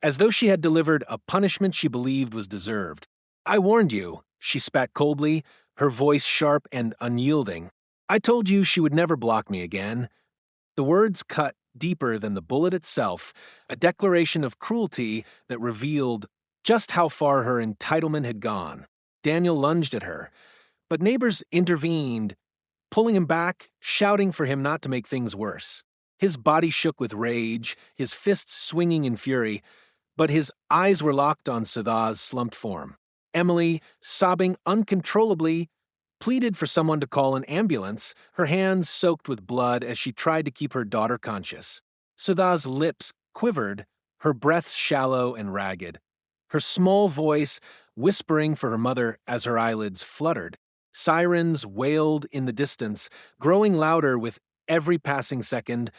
as though she had delivered a punishment she believed was deserved. "I warned you," she spat coldly, her voice sharp and unyielding. "I told you she would never block me again." The words cut deeper than the bullet itself, a declaration of cruelty that revealed just how far her entitlement had gone. Daniel lunged at her, but neighbors intervened, pulling him back, shouting for him not to make things worse. His body shook with rage, his fists swinging in fury, but his eyes were locked on Sudha's slumped form. Emily, sobbing uncontrollably, pleaded for someone to call an ambulance, her hands soaked with blood as she tried to keep her daughter conscious. Sudha's lips quivered, her breath shallow and ragged, her small voice whispering for her mother as her eyelids fluttered. Sirens wailed in the distance, growing louder with every passing second,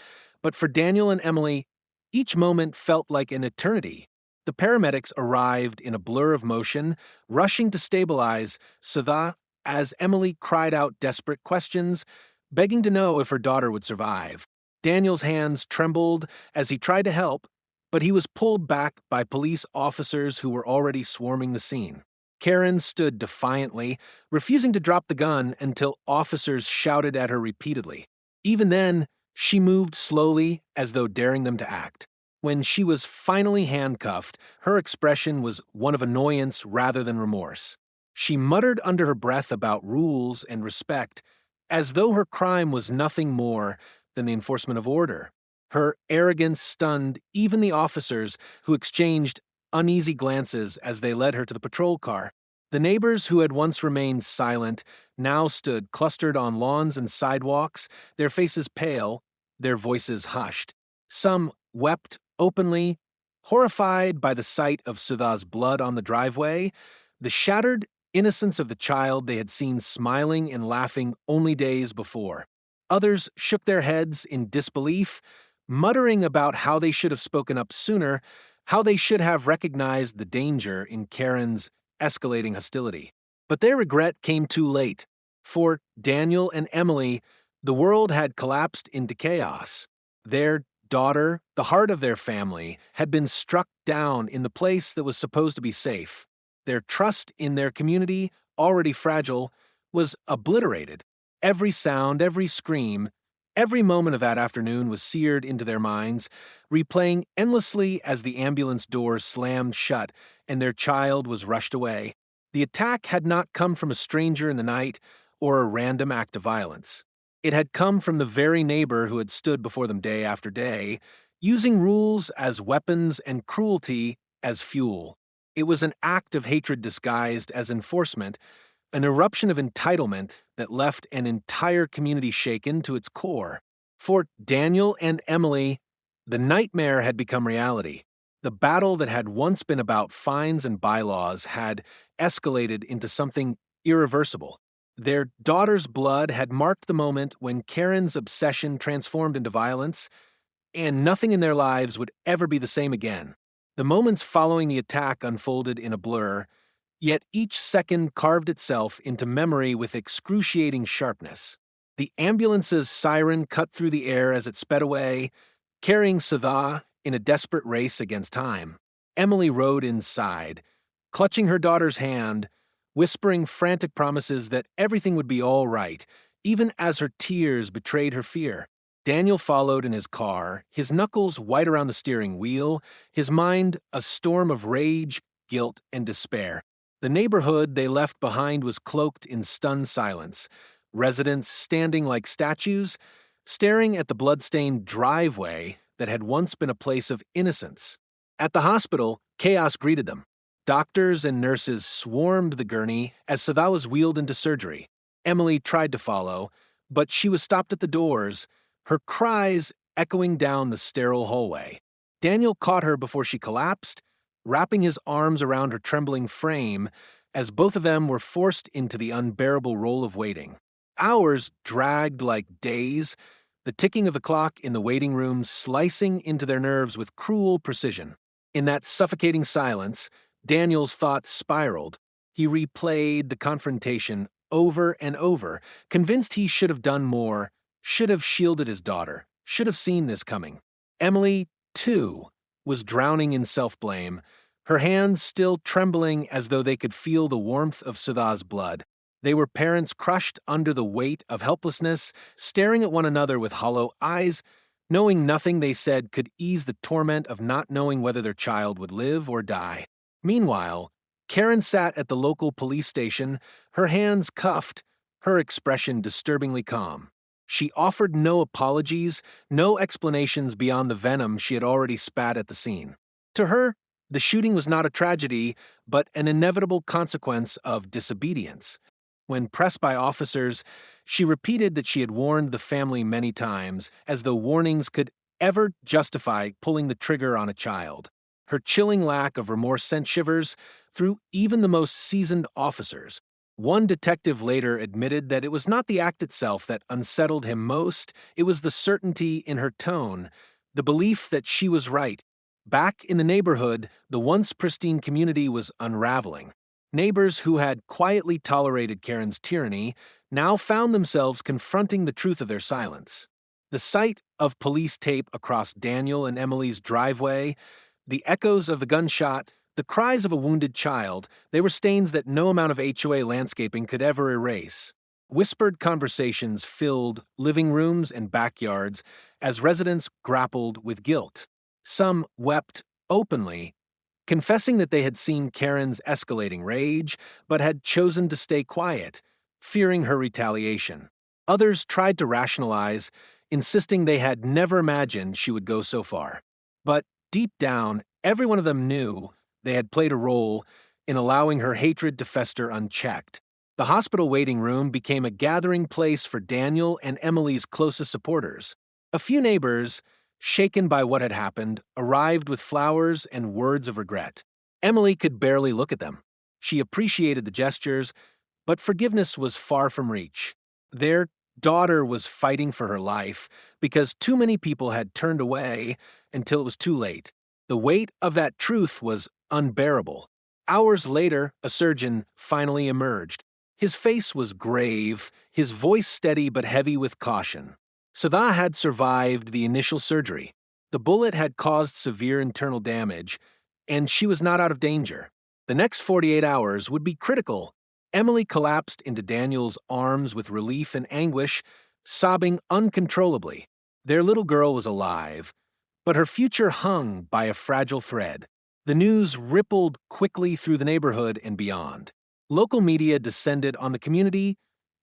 but for Daniel and Emily, each moment felt like an eternity. The paramedics arrived in a blur of motion, rushing to stabilize Sudha as Emily cried out desperate questions, begging to know if her daughter would survive. Daniel's hands trembled as he tried to help, but he was pulled back by police officers who were already swarming the scene. Karen stood defiantly, refusing to drop the gun until officers shouted at her repeatedly. Even then, she moved slowly, as though daring them to act. When she was finally handcuffed, her expression was one of annoyance rather than remorse. She muttered under her breath about rules and respect, as though her crime was nothing more than the enforcement of order. Her arrogance stunned even the officers who exchanged uneasy glances as they led her to the patrol car. The neighbors who had once remained silent now stood clustered on lawns and sidewalks, their faces pale, their voices hushed. Some wept openly, horrified by the sight of Sudha's blood on the driveway, the shattered innocence of the child they had seen smiling and laughing only days before. Others shook their heads in disbelief, muttering about how they should have spoken up sooner, how they should have recognized the danger in Karen's escalating hostility. But their regret came too late. For Daniel and Emily, the world had collapsed into chaos. Their daughter, the heart of their family, had been struck down in the place that was supposed to be safe. Their trust in their community, already fragile, was obliterated. Every sound, every scream, every moment of that afternoon was seared into their minds, replaying endlessly as the ambulance doors slammed shut and their child was rushed away. The attack had not come from a stranger in the night or a random act of violence. It had come from the very neighbor who had stood before them day after day, using rules as weapons and cruelty as fuel. It was an act of hatred disguised as enforcement, an eruption of entitlement that left an entire community shaken to its core. For Daniel and Emily, the nightmare had become reality. The battle that had once been about fines and bylaws had escalated into something irreversible. Their daughter's blood had marked the moment when Karen's obsession transformed into violence, and nothing in their lives would ever be the same again. The moments following the attack unfolded in a blur, yet each second carved itself into memory with excruciating sharpness. The ambulance's siren cut through the air as it sped away, carrying Sudha in a desperate race against time. Emily rode inside, clutching her daughter's hand, whispering frantic promises that everything would be all right, even as her tears betrayed her fear. Daniel followed in his car, his knuckles white around the steering wheel, his mind a storm of rage, guilt, and despair. The neighborhood they left behind was cloaked in stunned silence, residents standing like statues, staring at the blood-stained driveway that had once been a place of innocence. At the hospital, chaos greeted them. Doctors and nurses swarmed the gurney as Sudha was wheeled into surgery. Emily tried to follow, but she was stopped at the doors, her cries echoing down the sterile hallway. Daniel caught her before she collapsed, wrapping his arms around her trembling frame as both of them were forced into the unbearable role of waiting. Hours dragged like days, the ticking of the clock in the waiting room slicing into their nerves with cruel precision. In that suffocating silence, Daniel's thoughts spiraled. He replayed the confrontation over and over, convinced he should have done more, should have shielded his daughter, should have seen this coming. Emily, too, was drowning in self-blame, her hands still trembling as though they could feel the warmth of Sudha's blood. They were parents crushed under the weight of helplessness, staring at one another with hollow eyes, knowing nothing they said could ease the torment of not knowing whether their child would live or die. Meanwhile, Karen sat at the local police station, her hands cuffed, her expression disturbingly calm. She offered no apologies, no explanations beyond the venom she had already spat at the scene. To her, the shooting was not a tragedy, but an inevitable consequence of disobedience. When pressed by officers, she repeated that she had warned the family many times, as though warnings could ever justify pulling the trigger on a child. Her chilling lack of remorse sent shivers through even the most seasoned officers. One detective later admitted that it was not the act itself that unsettled him most, it was the certainty in her tone, the belief that she was right. Back in the neighborhood, the once pristine community was unraveling. Neighbors who had quietly tolerated Karen's tyranny now found themselves confronting the truth of their silence. The sight of police tape across Daniel and Emily's driveway, the echoes of the gunshot, the cries of a wounded child, they were stains that no amount of HOA landscaping could ever erase. Whispered conversations filled living rooms and backyards as residents grappled with guilt. Some wept openly, confessing that they had seen Karen's escalating rage, but had chosen to stay quiet, fearing her retaliation. Others tried to rationalize, insisting they had never imagined she would go so far. But deep down, every one of them knew they had played a role in allowing her hatred to fester unchecked. The hospital waiting room became a gathering place for Daniel and Emily's closest supporters. A few neighbors, shaken by what had happened, arrived with flowers and words of regret. Emily could barely look at them. She appreciated the gestures, but forgiveness was far from reach. Their daughter was fighting for her life because too many people had turned away until it was too late. The weight of that truth was unbearable. Hours later, a surgeon finally emerged. His face was grave, his voice steady but heavy with caution. Sada had survived the initial surgery. The bullet had caused severe internal damage, and she was not out of danger. The next 48 hours would be critical. Emily collapsed into Daniel's arms with relief and anguish, sobbing uncontrollably. Their little girl was alive, but her future hung by a fragile thread. The news rippled quickly through the neighborhood and beyond. Local media descended on the community,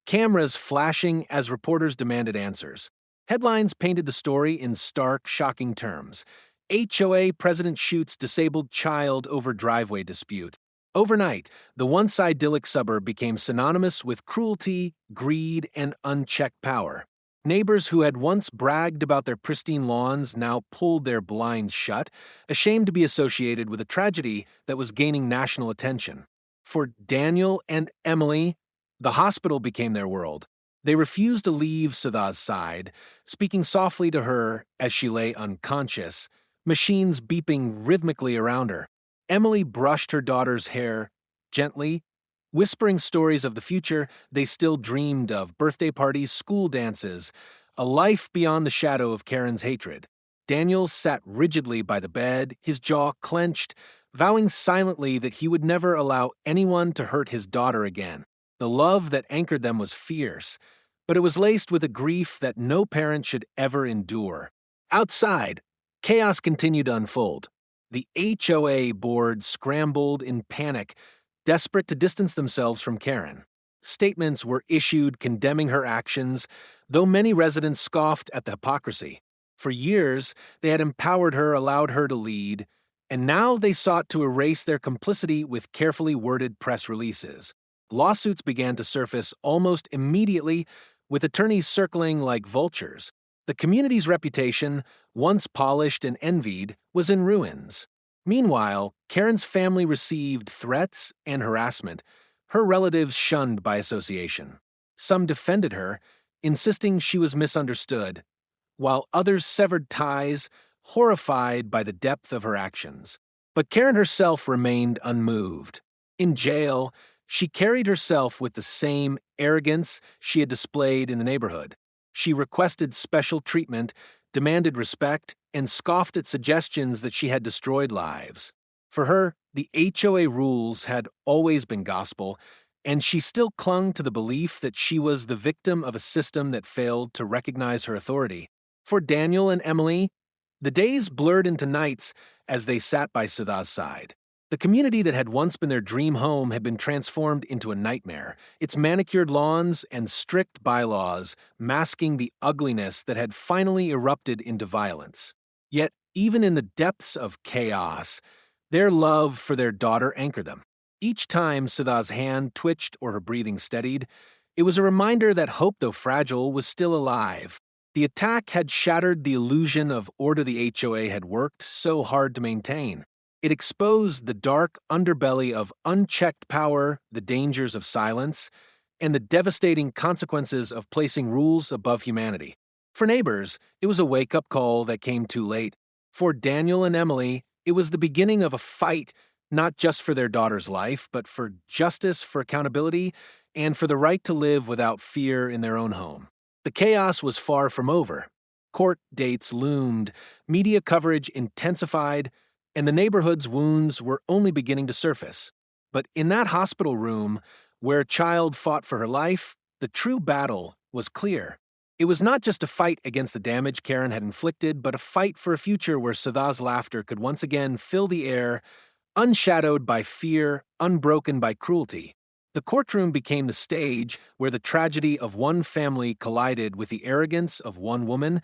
cameras flashing as reporters demanded answers. Headlines painted the story in stark, shocking terms. HOA president shoots disabled child over driveway dispute. Overnight, the once idyllic suburb became synonymous with cruelty, greed, and unchecked power. Neighbors who had once bragged about their pristine lawns now pulled their blinds shut, ashamed to be associated with a tragedy that was gaining national attention. For Daniel and Emily, the hospital became their world. They refused to leave Sada's side, speaking softly to her as she lay unconscious, machines beeping rhythmically around her. Emily brushed her daughter's hair gently, whispering stories of the future they still dreamed of: birthday parties, school dances, a life beyond the shadow of Karen's hatred. Daniel sat rigidly by the bed, his jaw clenched, vowing silently that he would never allow anyone to hurt his daughter again. The love that anchored them was fierce, but it was laced with a grief that no parent should ever endure. Outside, chaos continued to unfold. The HOA board scrambled in panic, desperate to distance themselves from Karen. Statements were issued condemning her actions, though many residents scoffed at the hypocrisy. For years, they had empowered her, allowed her to lead, and now they sought to erase their complicity with carefully worded press releases. Lawsuits began to surface almost immediately, with attorneys circling like vultures. The community's reputation, once polished and envied, was in ruins. Meanwhile, Karen's family received threats and harassment, her relatives shunned by association. Some defended her, insisting she was misunderstood, while others severed ties, horrified by the depth of her actions. But Karen herself remained unmoved. In jail, she carried herself with the same arrogance she had displayed in the neighborhood. She requested special treatment, demanded respect, and scoffed at suggestions that she had destroyed lives. For her, the HOA rules had always been gospel, and she still clung to the belief that she was the victim of a system that failed to recognize her authority. For Daniel and Emily, the days blurred into nights as they sat by Sada's side. The community that had once been their dream home had been transformed into a nightmare, its manicured lawns and strict bylaws masking the ugliness that had finally erupted into violence. Yet, even in the depths of chaos, their love for their daughter anchored them. Each time Sada's hand twitched or her breathing steadied, it was a reminder that hope, though fragile, was still alive. The attack had shattered the illusion of order the HOA had worked so hard to maintain. It exposed the dark underbelly of unchecked power, the dangers of silence, and the devastating consequences of placing rules above humanity. For neighbors, it was a wake-up call that came too late. For Daniel and Emily, it was the beginning of a fight, not just for their daughter's life, but for justice, for accountability, and for the right to live without fear in their own home. The chaos was far from over. Court dates loomed, media coverage intensified, and the neighborhood's wounds were only beginning to surface. But in that hospital room, where a child fought for her life, the true battle was clear. It was not just a fight against the damage Karen had inflicted, but a fight for a future where Sada's laughter could once again fill the air, unshadowed by fear, unbroken by cruelty. The courtroom became the stage where the tragedy of one family collided with the arrogance of one woman,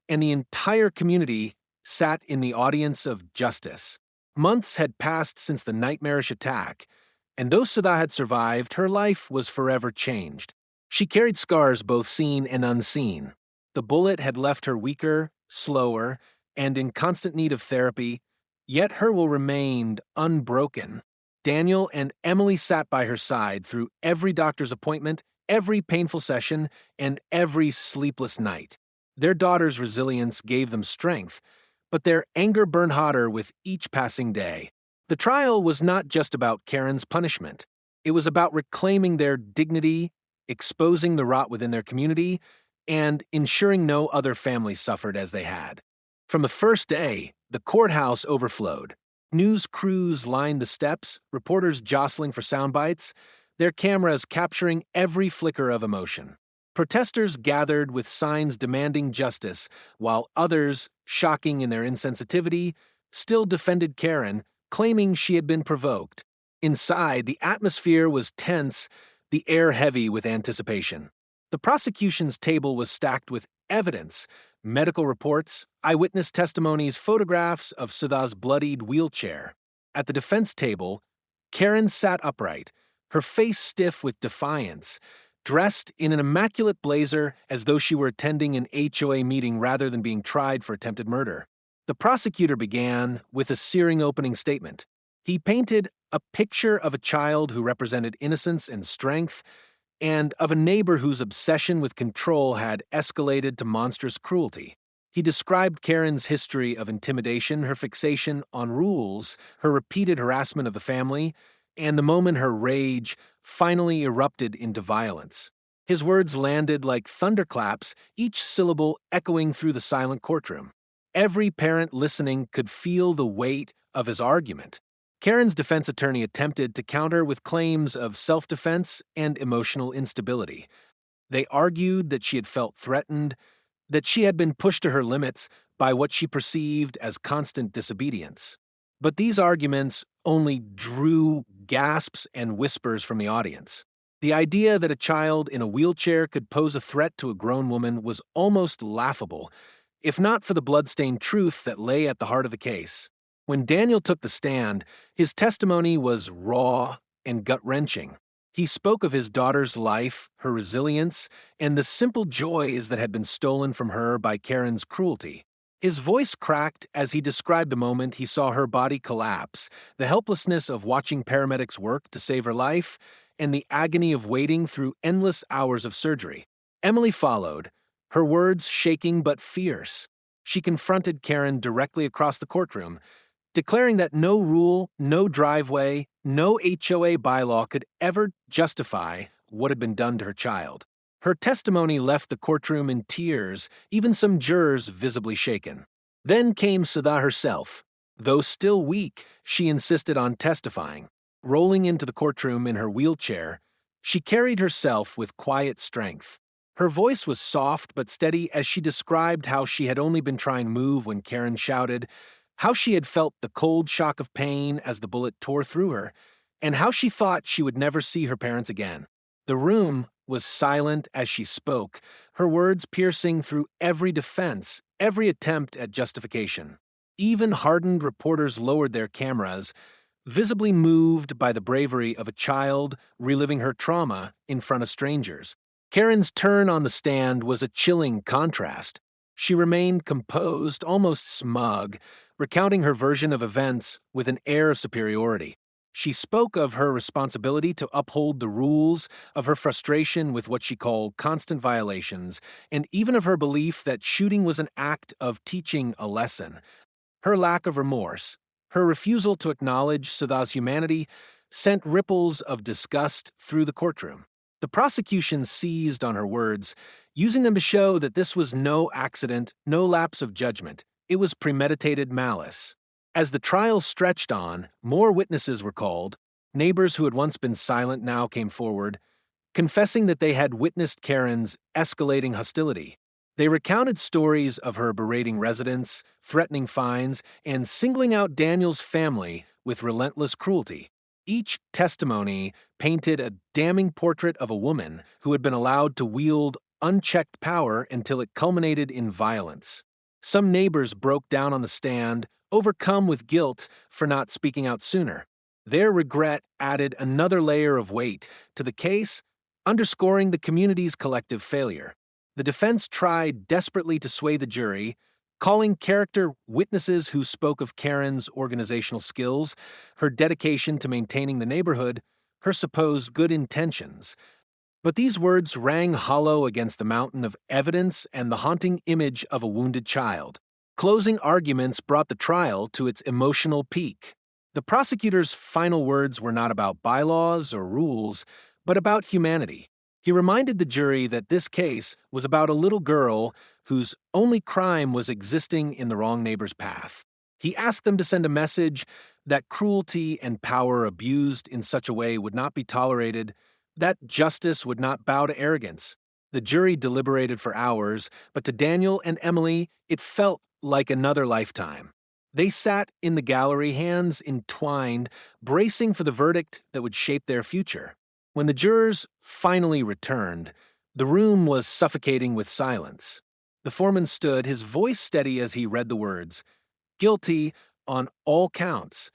and the entire community sat in the audience of justice. Months had passed since the nightmarish attack, and though Sada had survived, her life was forever changed. She carried scars both seen and unseen. The bullet had left her weaker, slower, and in constant need of therapy, yet her will remained unbroken. Daniel and Emily sat by her side through every doctor's appointment, every painful session, and every sleepless night. Their daughter's resilience gave them strength, but their anger burned hotter with each passing day. The trial was not just about Karen's punishment. It was about reclaiming their dignity, exposing the rot within their community, and ensuring no other families suffered as they had. From the first day, the courthouse overflowed. News crews lined the steps, reporters jostling for sound bites, their cameras capturing every flicker of emotion. Protesters gathered with signs demanding justice, while others, shocking in their insensitivity, still defended Karen, claiming she had been provoked. Inside, the atmosphere was tense, the air heavy with anticipation. The prosecution's table was stacked with evidence, medical reports, eyewitness testimonies, photographs of Sudha's bloodied wheelchair. At the defense table, Karen sat upright, her face stiff with defiance, dressed in an immaculate blazer as though she were attending an HOA meeting rather than being tried for attempted murder. The prosecutor began with a searing opening statement. He painted a picture of a child who represented innocence and strength, and of a neighbor whose obsession with control had escalated to monstrous cruelty. He described Karen's history of intimidation, her fixation on rules, her repeated harassment of the family, and the moment her rage finally erupted into violence. His words landed like thunderclaps, each syllable echoing through the silent courtroom. Every parent listening could feel the weight of his argument. Karen's defense attorney attempted to counter with claims of self-defense and emotional instability. They argued that she had felt threatened, that she had been pushed to her limits by what she perceived as constant disobedience. But these arguments only drew gasps and whispers from the audience. The idea that a child in a wheelchair could pose a threat to a grown woman was almost laughable, if not for the bloodstained truth that lay at the heart of the case. When Daniel took the stand, his testimony was raw and gut-wrenching. He spoke of his daughter's life, her resilience, and the simple joys that had been stolen from her by Karen's cruelty. His voice cracked as he described the moment he saw her body collapse, the helplessness of watching paramedics work to save her life, and the agony of waiting through endless hours of surgery. Emily followed, her words shaking but fierce. She confronted Karen directly across the courtroom, declaring that no rule, no driveway, no HOA bylaw could ever justify what had been done to her child. Her testimony left the courtroom in tears, even some jurors visibly shaken. Then came Sudha herself. Though still weak, she insisted on testifying. Rolling into the courtroom in her wheelchair, she carried herself with quiet strength. Her voice was soft but steady as she described how she had only been trying to move when Karen shouted, how she had felt the cold shock of pain as the bullet tore through her, and how she thought she would never see her parents again. The room was silent as she spoke, her words piercing through every defense, every attempt at justification. Even hardened reporters lowered their cameras, visibly moved by the bravery of a child reliving her trauma in front of strangers. Karen's turn on the stand was a chilling contrast. She remained composed, almost smug, recounting her version of events with an air of superiority. She spoke of her responsibility to uphold the rules, of her frustration with what she called constant violations, and even of her belief that shooting was an act of teaching a lesson. Her lack of remorse, her refusal to acknowledge Sudha's humanity, sent ripples of disgust through the courtroom. The prosecution seized on her words, using them to show that this was no accident, no lapse of judgment. It was premeditated malice. As the trial stretched on, more witnesses were called. Neighbors who had once been silent now came forward, confessing that they had witnessed Karen's escalating hostility. They recounted stories of her berating residents, threatening fines, and singling out Daniel's family with relentless cruelty. Each testimony painted a damning portrait of a woman who had been allowed to wield unchecked power until it culminated in violence. Some neighbors broke down on the stand, overcome with guilt for not speaking out sooner. Their regret added another layer of weight to the case, underscoring the community's collective failure. The defense tried desperately to sway the jury, calling character witnesses who spoke of Karen's organizational skills, her dedication to maintaining the neighborhood, her supposed good intentions. But these words rang hollow against the mountain of evidence and the haunting image of a wounded child. Closing arguments brought the trial to its emotional peak. The prosecutor's final words were not about bylaws or rules, but about humanity. He reminded the jury that this case was about a little girl whose only crime was existing in the wrong neighbor's path. He asked them to send a message that cruelty and power abused in such a way would not be tolerated, that justice would not bow to arrogance. The jury deliberated for hours, but to Daniel and Emily, it felt like another lifetime. They sat in the gallery, hands entwined, bracing for the verdict that would shape their future. When the jurors finally returned, the room was suffocating with silence. The foreman stood, his voice steady as he read the words, "Guilty on all counts."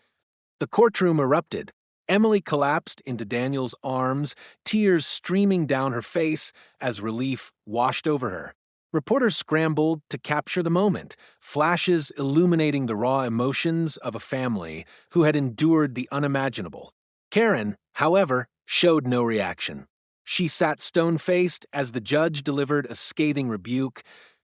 The courtroom erupted. Emily collapsed into Daniel's arms, tears streaming down her face as relief washed over her. Reporters scrambled to capture the moment, flashes illuminating the raw emotions of a family who had endured the unimaginable. Karen, however, showed no reaction. She sat stone-faced as the judge delivered a scathing rebuke,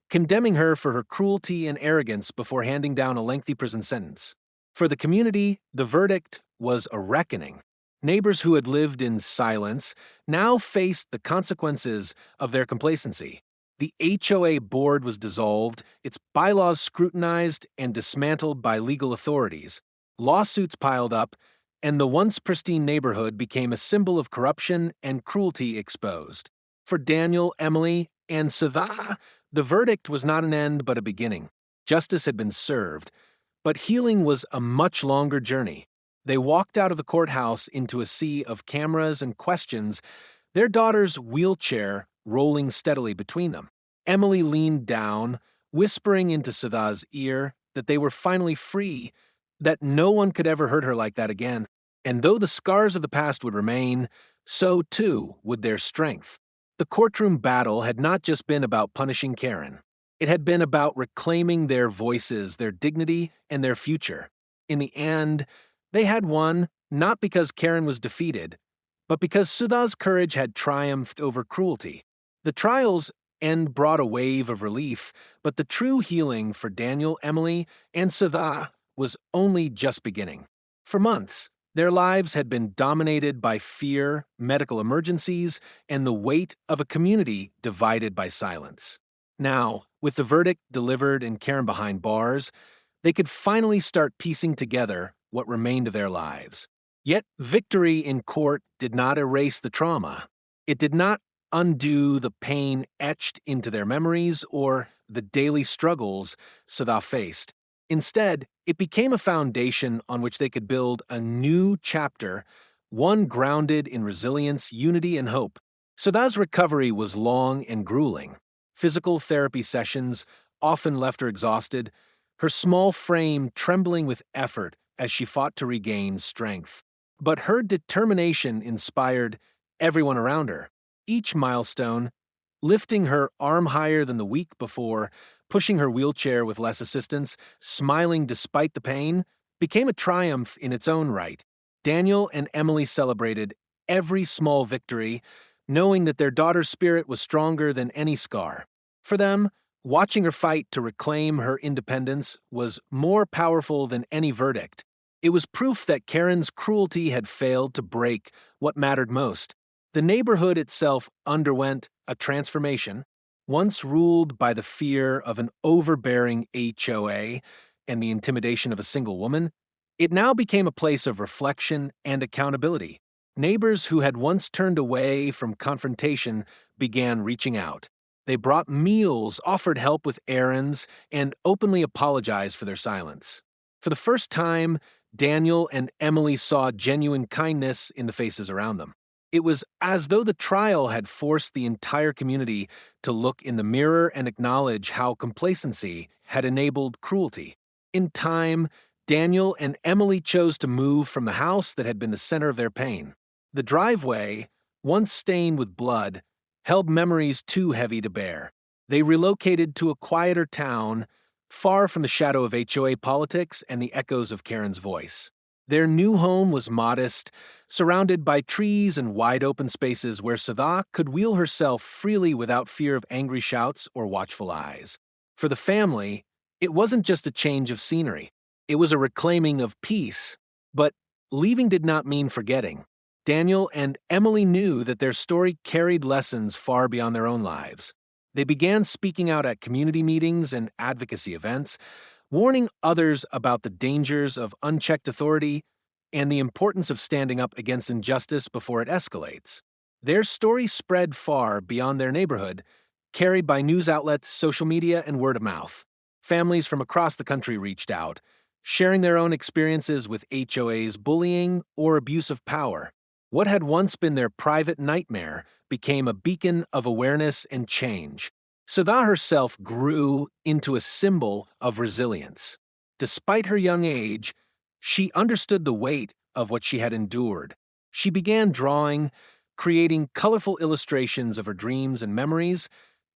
condemning her for her cruelty and arrogance before handing down a lengthy prison sentence. For the community, the verdict was a reckoning. Neighbors who had lived in silence now faced the consequences of their complacency. The HOA board was dissolved, its bylaws scrutinized and dismantled by legal authorities. Lawsuits piled up, and the once pristine neighborhood became a symbol of corruption and cruelty exposed. For Daniel, Emily, and Siva, the verdict was not an end but a beginning. Justice had been served, but healing was a much longer journey. They walked out of the courthouse into a sea of cameras and questions, their daughter's wheelchair rolling steadily between them. Emily leaned down, whispering into Siva's ear that they were finally free, that no one could ever hurt her like that again. And though the scars of the past would remain, so too would their strength. The courtroom battle had not just been about punishing Karen. It had been about reclaiming their voices, their dignity, and their future. In the end, they had won, not because Karen was defeated, but because Sudha's courage had triumphed over cruelty. The trial's end brought a wave of relief, but the true healing for Daniel, Emily, and Sudha was only just beginning. For months, their lives had been dominated by fear, medical emergencies, and the weight of a community divided by silence. Now, with the verdict delivered and Karen behind bars, they could finally start piecing together what remained of their lives. Yet victory in court did not erase the trauma. It did not undo the pain etched into their memories or the daily struggles Sudha faced. Instead, it became a foundation on which they could build a new chapter, one grounded in resilience, unity, and hope. Sudha's recovery was long and grueling. Physical therapy sessions often left her exhausted, her small frame trembling with effort as she fought to regain strength. But her determination inspired everyone around her. Each milestone, lifting her arm higher than the week before, pushing her wheelchair with less assistance, smiling despite the pain, became a triumph in its own right. Daniel and Emily celebrated every small victory, knowing that their daughter's spirit was stronger than any scar. For them, watching her fight to reclaim her independence was more powerful than any verdict. It was proof that Karen's cruelty had failed to break what mattered most. The neighborhood itself underwent a transformation. Once ruled by the fear of an overbearing HOA and the intimidation of a single woman, it now became a place of reflection and accountability. Neighbors who had once turned away from confrontation began reaching out. They brought meals, offered help with errands, and openly apologized for their silence. For the first time, Daniel and Emily saw genuine kindness in the faces around them. It was as though the trial had forced the entire community to look in the mirror and acknowledge how complacency had enabled cruelty. In time, Daniel and Emily chose to move from the house that had been the center of their pain. The driveway, once stained with blood, held memories too heavy to bear. They relocated to a quieter town, far from the shadow of HOA politics and the echoes of Karen's voice. Their new home was modest, surrounded by trees and wide open spaces where Sadha could wheel herself freely without fear of angry shouts or watchful eyes. For the family, it wasn't just a change of scenery. It was a reclaiming of peace. But leaving did not mean forgetting. Daniel and Emily knew that their story carried lessons far beyond their own lives. They began speaking out at community meetings and advocacy events, warning others about the dangers of unchecked authority and the importance of standing up against injustice before it escalates. Their story spread far beyond their neighborhood, carried by news outlets, social media, and word of mouth. Families from across the country reached out, sharing their own experiences with HOA's bullying or abuse of power. What had once been their private nightmare became a beacon of awareness and change. Sudha herself grew into a symbol of resilience. Despite her young age, she understood the weight of what she had endured. She began drawing, creating colorful illustrations of her dreams and memories,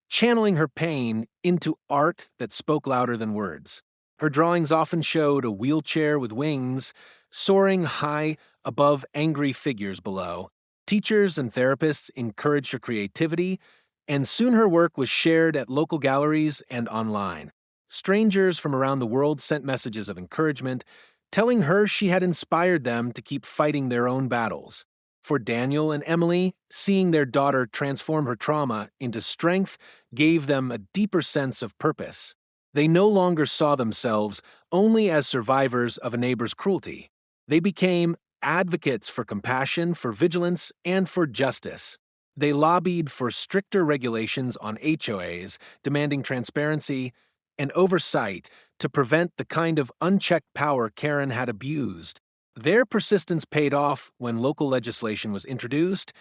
channeling her pain into art that spoke louder than words. Her drawings often showed a wheelchair with wings, soaring high above angry figures below. Teachers and therapists encouraged her creativity, and soon her work was shared at local galleries and online. Strangers from around the world sent messages of encouragement, telling her she had inspired them to keep fighting their own battles. For Daniel and Emily, seeing their daughter transform her trauma into strength gave them a deeper sense of purpose. They no longer saw themselves only as survivors of a neighbor's cruelty. They became advocates for compassion, for vigilance, and for justice. They lobbied for stricter regulations on HOAs, demanding transparency and oversight to prevent the kind of unchecked power Karen had abused. Their persistence paid off when local legislation was introduced,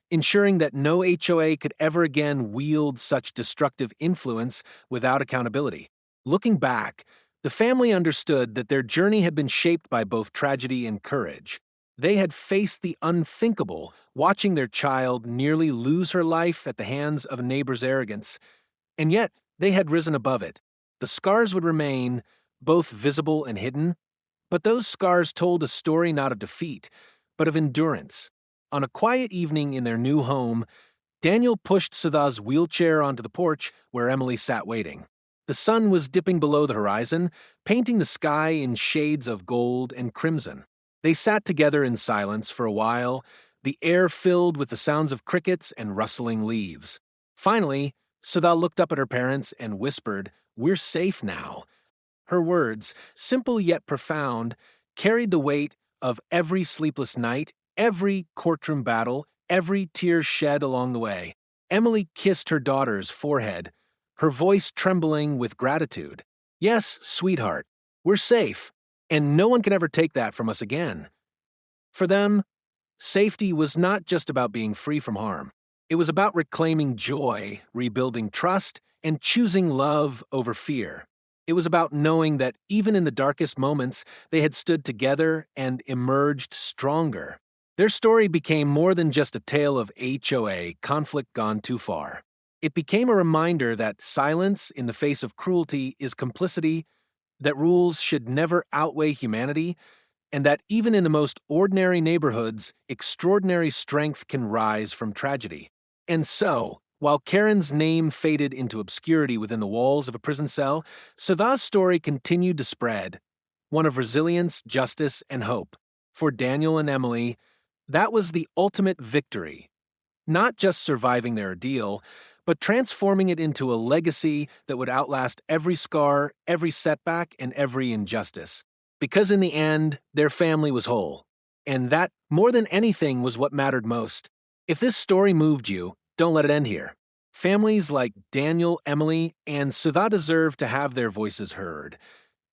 ensuring that no HOA could ever again wield such destructive influence without accountability. Looking back, the family understood that their journey had been shaped by both tragedy and courage. They had faced the unthinkable, watching their child nearly lose her life at the hands of a neighbor's arrogance, and yet they had risen above it. The scars would remain, both visible and hidden, but those scars told a story not of defeat, but of endurance. On a quiet evening in their new home, Daniel pushed Sudha's wheelchair onto the porch where Emily sat waiting. The sun was dipping below the horizon, painting the sky in shades of gold and crimson. They sat together in silence for a while, the air filled with the sounds of crickets and rustling leaves. Finally, Sudha looked up at her parents and whispered, "We're safe now." Her words, simple yet profound, carried the weight of every sleepless night, every courtroom battle, every tear shed along the way. Emily kissed her daughter's forehead, her voice trembling with gratitude. "Yes, sweetheart, we're safe, and no one can ever take that from us again." For them, safety was not just about being free from harm. It was about reclaiming joy, rebuilding trust, and choosing love over fear. It was about knowing that even in the darkest moments, they had stood together and emerged stronger. Their story became more than just a tale of HOA conflict gone too far. It became a reminder that silence in the face of cruelty is complicity, that rules should never outweigh humanity, and that even in the most ordinary neighborhoods, extraordinary strength can rise from tragedy. And so, while Karen's name faded into obscurity within the walls of a prison cell, Sudha's story continued to spread, one of resilience, justice, and hope. For Daniel and Emily, that was the ultimate victory, not just surviving their ordeal, but transforming it into a legacy that would outlast every scar, every setback, and every injustice. Because in the end, their family was whole. And that, more than anything, was what mattered most. If this story moved you, don't let it end here. Families like Daniel, Emily, and Sudha deserve to have their voices heard.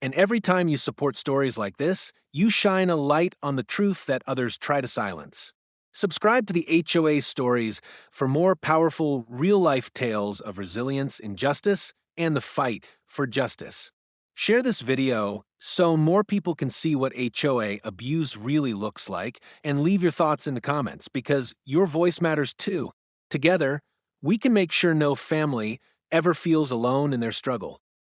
And every time you support stories like this, you shine a light on the truth that others try to silence. Subscribe to the HOA Stories for more powerful, real life tales of resilience, injustice, and the fight for justice. Share this video so more people can see what HOA abuse really looks like, and leave your thoughts in the comments because your voice matters too. Together, we can make sure no family ever feels alone in their struggle.